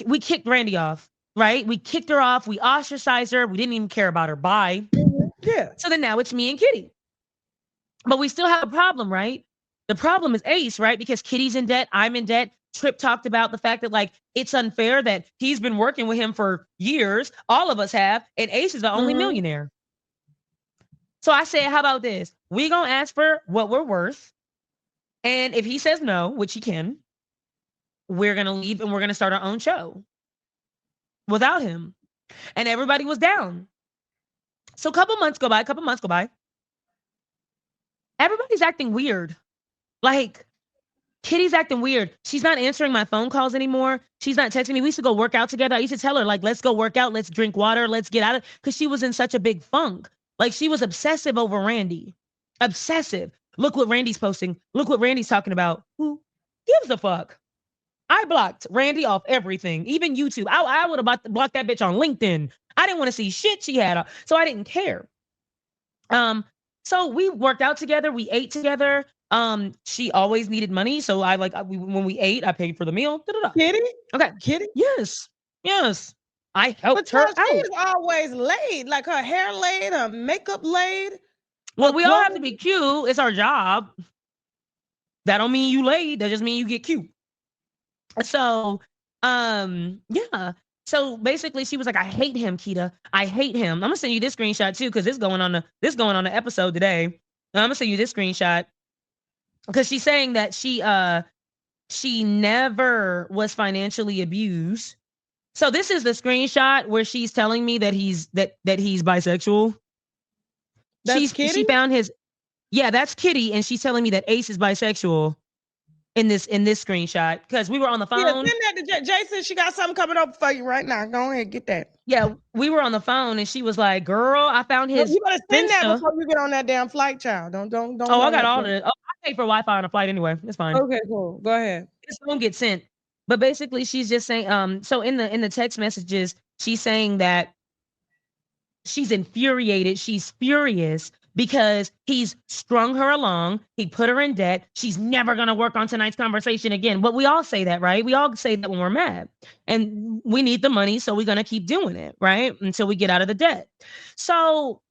we kicked Randy off, right? We kicked her off. We ostracized her. We didn't even care about her. Bye. Yeah. So then now it's me and Kitty. But we still have a problem, right? The problem is Ace, right? Because Kitty's in debt. I'm in debt. Trip talked about the fact that like it's unfair that he's been working with him for years. All of us have. And Ace is the only millionaire. So I said, how about this? We gonna ask for what we're worth. And if he says no, which he can, we're going to leave and we're going to start our own show without him. And everybody was down. So a couple months go by. Everybody's acting weird. Like, Kitty's acting weird. She's not answering my phone calls anymore. She's not texting me. We used to go work out together. I used to tell her, like, let's go work out. Let's drink water. Let's get out of, because she was in such a big funk. Like, she was obsessive over Randy. Obsessive. Look what Randy's posting. Look what Randy's talking about. Who gives a fuck? I blocked Randy off everything, even YouTube. I would have blocked that bitch on LinkedIn. I didn't want to see shit she had, so I didn't care. So we worked out together. We ate together. She always needed money, so when we ate, I paid for the meal. Da-da-da. Kitty? Okay. Kitty? Yes. I helped But her she out. is always laid, like her hair laid, her makeup laid. Well, we all have to be cute. It's our job. That don't mean you laid. That just mean you get cute. So, yeah. So basically, she was like, "I hate him, Keita. I hate him." I'm gonna send you this screenshot too, because this going on the episode today. I'm gonna send you this screenshot because she's saying that she never was financially abused. So this is the screenshot where she's telling me that he's bisexual. That's Kitty? She found his. Yeah, that's Kitty, and she's telling me that Ace is bisexual. In this screenshot, because we were on the phone. Yeah, send that to Jason. She got something coming up for you right now. Go ahead, get that. Yeah, we were on the phone, and she was like, "Girl, I found his." You better send that Finsta. before you get on that damn flight, child. Don't. Oh, I got all of it. Oh, I paid for Wi-Fi on a flight anyway. It's fine. Okay, cool. Go ahead. It's gonna get sent. But basically, she's just saying. So in the text messages, she's saying that she's infuriated. She's furious because he's strung her along. He put her in debt. She's never going to work on tonight's conversation again. But we all say that, right? We all say that when we're mad. And we need the money, so we're going to keep doing it, right? Until we get out of the debt. So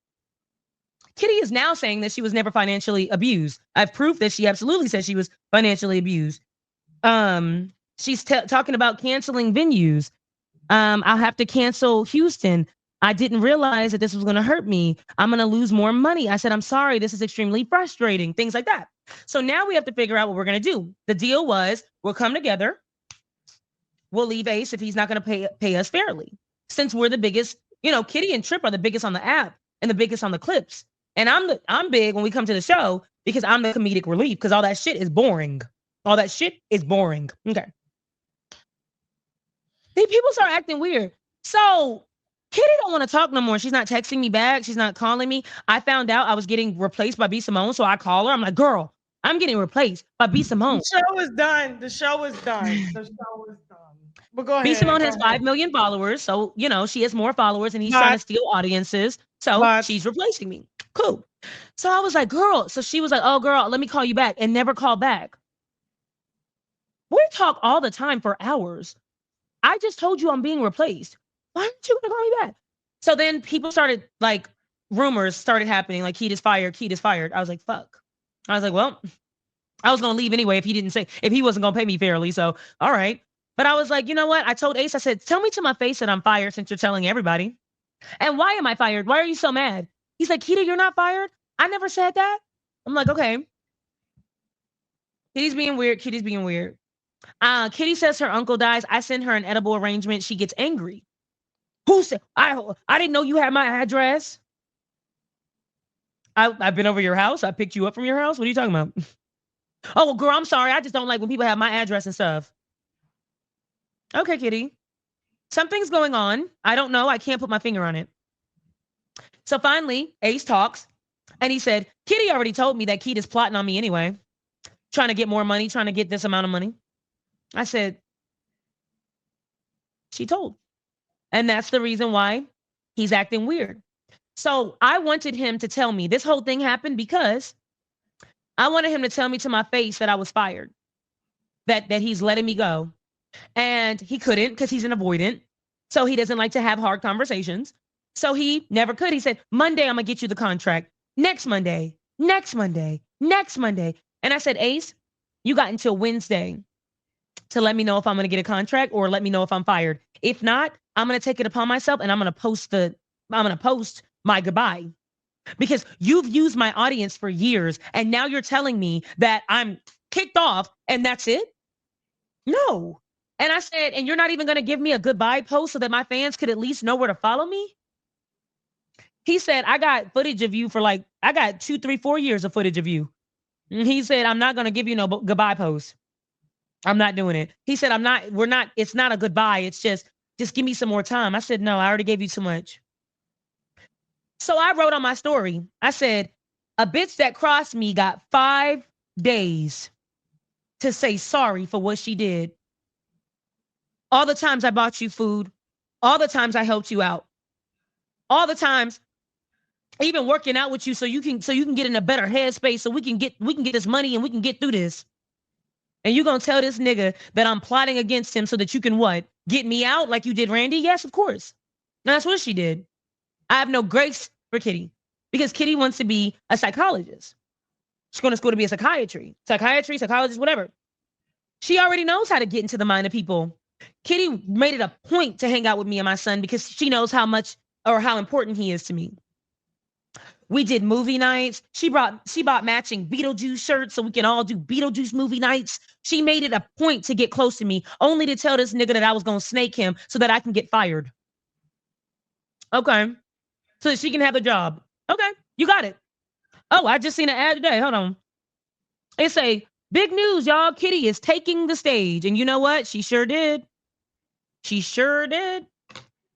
Kitty is now saying that she was never financially abused. I have proof that she absolutely said she was financially abused. She's talking about canceling venues. I'll have to cancel Houston. I didn't realize that this was going to hurt me. I'm going to lose more money. I said, I'm sorry. This is extremely frustrating. Things like that. So now we have to figure out what we're going to do. The deal was we'll come together. We'll leave Ace if he's not going to pay us fairly. Since we're the biggest, Kitty and Trip are the biggest on the app and the biggest on the clips. And I'm big when we come to the show because I'm the comedic relief because all that shit is boring. All that shit is boring. Okay. These people start acting weird. So Kitty don't want to talk no more. She's not texting me back. She's not calling me. I found out I was getting replaced by B. Simone, so I call her. I'm like, girl, I'm getting replaced by B. Simone. The show is done. But go ahead. B. Simone has 5 million followers, so, she has more followers, and he's trying to steal audiences, so she's replacing me. Cool. So I was like, girl. So she was like, oh, girl, let me call you back, and never call back. We talk all the time for hours. I just told you I'm being replaced. Why aren't you gonna call me back? So then people started, rumors started happening, like Keita's fired. I was like, fuck. I was like, well, I was gonna leave anyway if he wasn't gonna pay me fairly. So, all right. But I was like, you know what? I told Ace, I said, tell me to my face that I'm fired since you're telling everybody. And why am I fired? Why are you so mad? He's like, Keita, you're not fired? I never said that. I'm like, okay. Kitty's being weird. Kitty says her uncle dies. I send her an edible arrangement. She gets angry. Who said? I didn't know you had my address. I've been over your house. I picked you up from your house. What are you talking about? Oh, well, girl, I'm sorry. I just don't like when people have my address and stuff. Okay, Kitty. Something's going on. I don't know. I can't put my finger on it. So finally, Ace talks, and he said, Kitty already told me that Keita's plotting on me anyway, trying to get more money, trying to get this amount of money. I said, she told. And that's the reason why he's acting weird. So I wanted him to tell me this whole thing happened because I wanted him to tell me to my face that I was fired, that he's letting me go. And he couldn't because he's an avoidant. So he doesn't like to have hard conversations. So he never could. He said, Monday, I'm going to get you the contract. Next Monday. And I said, Ace, you got until Wednesday to let me know if I'm going to get a contract or let me know if I'm fired. If not, I'm going to take it upon myself and I'm going to post my goodbye because you've used my audience for years. And now you're telling me that I'm kicked off and that's it? No. And I said, and you're not even going to give me a goodbye post so that my fans could at least know where to follow me? He said, I got footage of you for like, I got 2, 3, 4 years of footage of you. And he said, I'm not going to give you no goodbye post. I'm not doing it. He said, it's not a goodbye. It's just give me some more time. I said, no, I already gave you too much. So I wrote on my story, I said, a bitch that crossed me got 5 days to say sorry for what she did. All the times I bought you food, all the times I helped you out, all the times even working out with you so you can get in a better headspace so we can get this money and we can get through this. And you gonna tell this nigga that I'm plotting against him so that you can what? Get me out like you did Randy? Yes, of course. That's what she did. I have no grace for Kitty because Kitty wants to be a psychologist. She's going to school to be a psychologist, whatever. She already knows how to get into the mind of people. Kitty made it a point to hang out with me and my son because she knows how much or how important he is to me. We did movie nights. She bought matching Beetlejuice shirts so we can all do Beetlejuice movie nights. She made it a point to get close to me, only to tell this nigga that I was going to snake him so that I can get fired. Okay. So that she can have a job. Okay, you got it. Oh, I just seen an ad today. Hold on. It say, big news, y'all. Kitty is taking the stage. And you know what? She sure did. She sure did.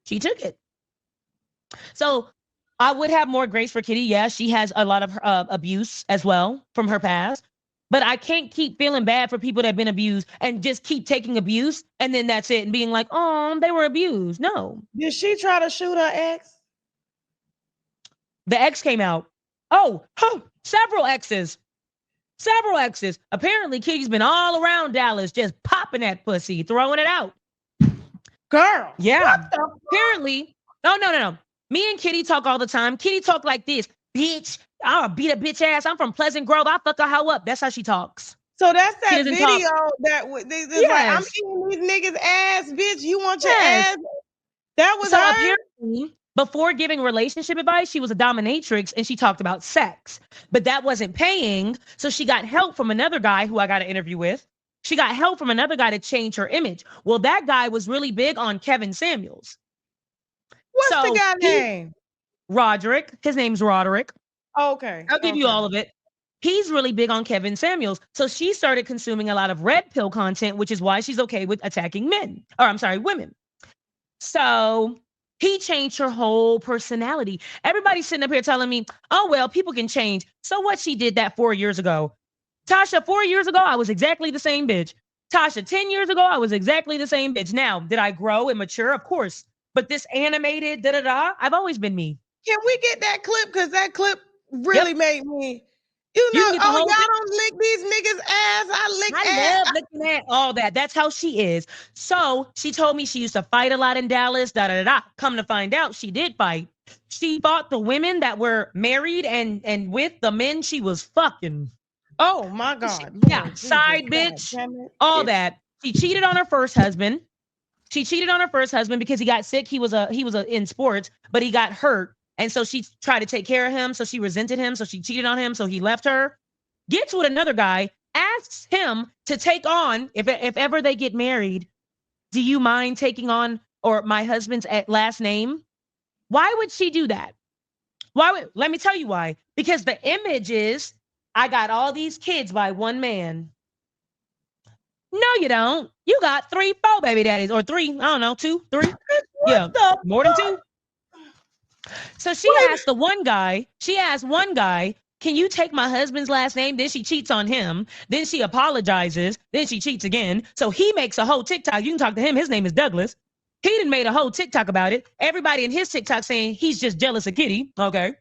She took it. So I would have more grace for Kitty. Yeah, she has a lot of abuse as well from her past. But I can't keep feeling bad for people that have been abused and just keep taking abuse and then that's it and being like, oh, they were abused. No. Did she try to shoot her ex? The ex came out. Oh, several exes. Apparently, Kitty's been all around Dallas just popping that pussy, throwing it out. Girl. Yeah. Apparently. No. Me and Kitty talk all the time. Kitty talk like this. Bitch, I'll beat a bitch ass. I'm from Pleasant Grove. I'll fuck a hoe up. That's how she talks. So that's that video that yes. Like, I'm eating these niggas ass, bitch. You want your ass? That was so her? Apparently, before giving relationship advice, she was a dominatrix and she talked about sex, but that wasn't paying. So she got help from another guy who I got an interview with. She got help from another guy to change her image. Well, that guy was really big on Kevin Samuels. What's the guy name? Roderick. His name's Roderick. Okay. I'll give you all of it. He's really big on Kevin Samuels. So she started consuming a lot of red pill content, which is why she's okay with attacking women. So he changed her whole personality. Everybody's sitting up here telling me, oh, well, people can change. So what? She did that 4 years ago. Tasha, 4 years ago, I was exactly the same bitch. Tasha, 10 years ago, I was exactly the same bitch. Now, did I grow and mature? Of course. But this animated, I've always been me. Can we get that clip? Because that clip really made me, y'all don't lick these niggas' ass. I love looking at all that. That's how she is. So she told me she used to fight a lot in Dallas, Come to find out, she did fight. She fought the women that were married and with the men she was fucking. Oh my God. Side bitch, all that. She cheated on her first husband. Because he got sick. He was in sports, but he got hurt. And so she tried to take care of him. So she resented him. So she cheated on him. So he left her. Gets with another guy, asks him to take on, if ever they get married, do you mind taking on or my husband's last name? Why would she do that? Let me tell you why. Because the image is, I got all these kids by one man. No, you don't. You got 3, 4 baby daddies, or 3, I don't know, 2, 3. Yeah, more than 2. So she asked one guy, can you take my husband's last name? Then she cheats on him. Then she apologizes. Then she cheats again. So he makes a whole TikTok. You can talk to him. His name is Douglas. He done made a whole TikTok about it. Everybody in his TikTok saying he's just jealous of Kitty. Okay.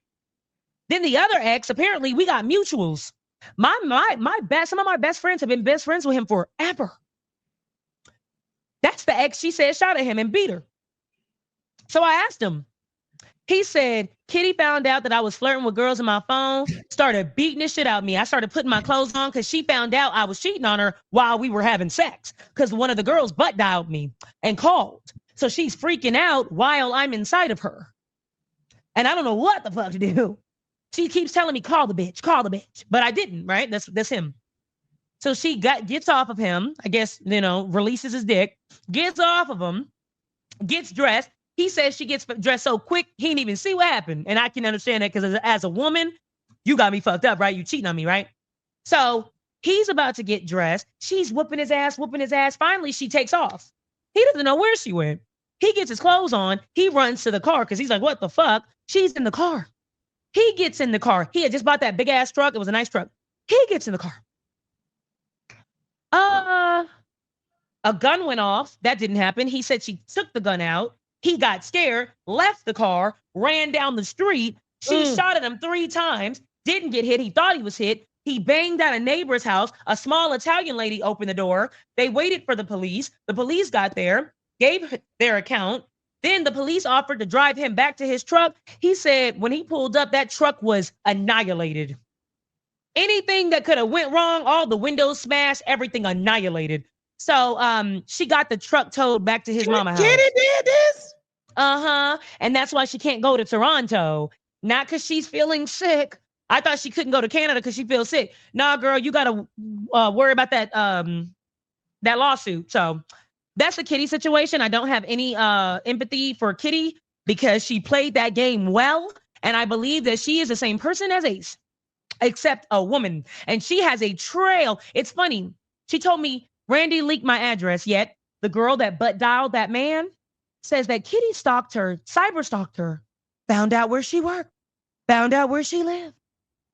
Then the other ex, apparently we got mutuals. Some of my best friends have been best friends with him forever. That's the ex she said shot at him and beat her. So I asked him. He said, Kitty found out that I was flirting with girls on my phone, started beating the shit out of me. I started putting my clothes on because she found out I was cheating on her while we were having sex because one of the girls butt dialed me and called. So she's freaking out while I'm inside of her. And I don't know what the fuck to do. She keeps telling me, call the bitch. But I didn't, right? That's him. So she gets off of him, I guess, releases his dick, gets off of him, gets dressed. He says she gets dressed so quick, he didn't even see what happened. And I can understand that because as a woman, you got me fucked up, right? You cheating on me, right? So he's about to get dressed. She's whooping his ass. Finally, she takes off. He doesn't know where she went. He gets his clothes on. He runs to the car because he's like, what the fuck? She's in the car. He gets in the car. He had just bought that big ass truck. It was a nice truck. He gets in the car. A gun went off. That didn't happen. He said she took the gun out. He got scared, left the car, ran down the street. She shot at him 3 times, didn't get hit. He thought he was hit. He banged at a neighbor's house. A small Italian lady opened the door. They waited for the police. The police got there, gave their account. Then the police offered to drive him back to his truck. He said when he pulled up, that truck was annihilated. Anything that could have went wrong, all the windows smashed, everything annihilated. So she got the truck towed back to his mama house. Kitty did this? And that's why she can't go to Toronto. Not because she's feeling sick. I thought she couldn't go to Canada because she feels sick. Nah, girl, you got to worry about that lawsuit. So that's a Kitty situation. I don't have any empathy for Kitty because she played that game well. And I believe that she is the same person as Ace, except a woman. And she has a trail. It's funny. She told me, Randy leaked my address, yet the girl that butt dialed that man says that Kitty stalked her, cyber stalked her, found out where she worked, found out where she lived.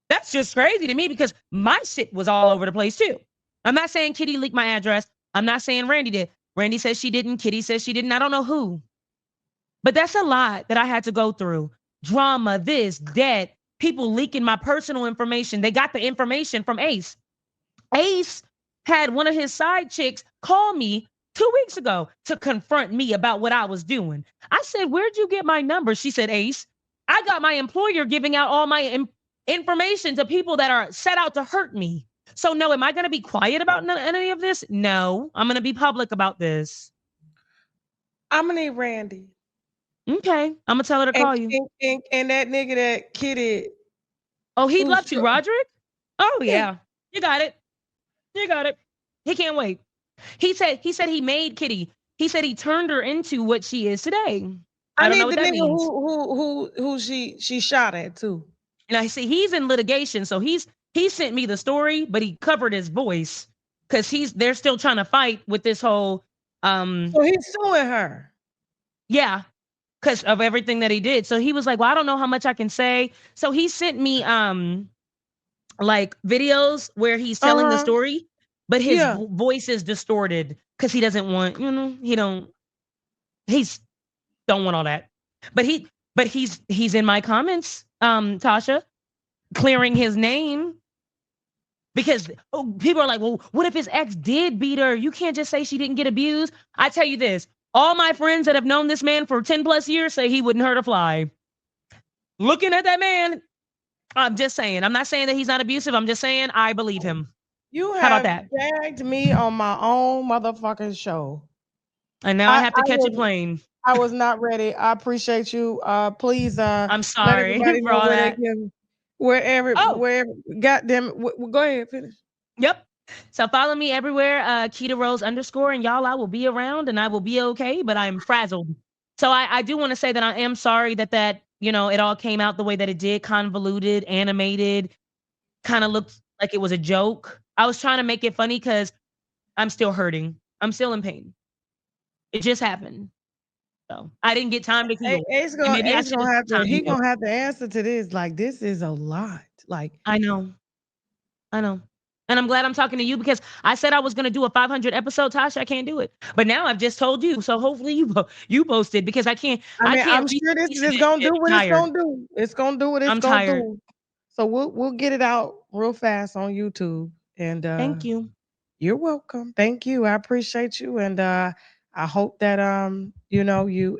That's just crazy to me because my shit was all over the place too. I'm not saying Kitty leaked my address. I'm not saying Randy did. Randy says she didn't. Kitty says she didn't. I don't know who. But that's a lot that I had to go through. Drama, this, that, people leaking my personal information. They got the information from Ace. Ace had one of his side chicks call me 2 weeks ago to confront me about what I was doing. I said, where'd you get my number? She said, Ace, I got my employer giving out all my information to people that are set out to hurt me. So no, am I going to be quiet about any of this? No, I'm going to be public about this. I'm going to need Randy. Okay, I'm going to tell her to call you. And that nigga that Kitty. Oh, he left you, Roderick? Oh, yeah. You got it. You got it. He can't wait. He said he made Kitty. He said he turned her into what she is today. I don't know what that means. Who she shot at too. And I see he's in litigation, so he sent me the story, but he covered his voice because they're still trying to fight with this whole So he's suing her. Yeah, because of everything that he did. So he was like, well, I don't know how much I can say. So he sent me like videos where he's telling the story, but his voice is distorted because he doesn't want, he don't want all that. But he's in my comments, Tasha, clearing his name because people are like, well, what if his ex did beat her? You can't just say she didn't get abused. I tell you this, all my friends that have known this man for 10 plus years say he wouldn't hurt a fly. Looking at that man, I'm just saying. I'm not saying that he's not abusive. I'm just saying I believe him. You How about that? Dragged me on my own motherfucking show. And now I have to catch a plane. I was not ready. I appreciate you. Please. I'm sorry for all that. Wherever. Goddamn. Go ahead. Finish. Yep. So follow me everywhere. Keita Rose _ and y'all, I will be around and I will be okay, but I'm frazzled. So I do want to say that I am sorry that it all came out the way that it did, convoluted, animated, kind of looked like it was a joke. I was trying to make it funny because I'm still hurting. I'm still in pain. It just happened. So I didn't get time to heal. He's gonna have to answer to this. Like, this is a lot. Like, I know. And I'm glad I'm talking to you because I said I was going to do a 500 episode, Tasha. I can't do it. But now I've just told you. So hopefully you posted because I can't. I'm sure this is going to do what it's going to do. It's going to do what it's going to do. So we'll get it out real fast on YouTube. And thank you. You're welcome. Thank you. I appreciate you. And I hope that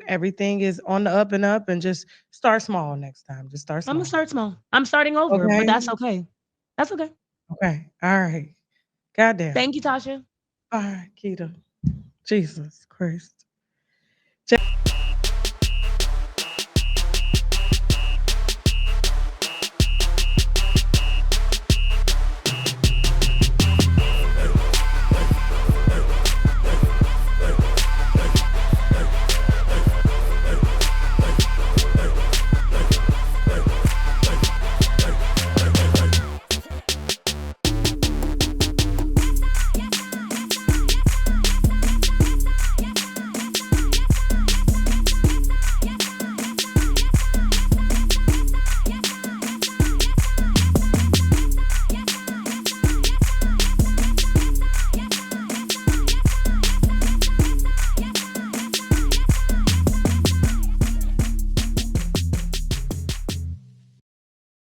everything is on the up and up, and just start small next time. Just start small. I'm going to start small. I'm starting over, but that's okay. That's okay. Okay. All right. Goddamn. Thank you, Tasha. All right, Keita. Jesus Christ.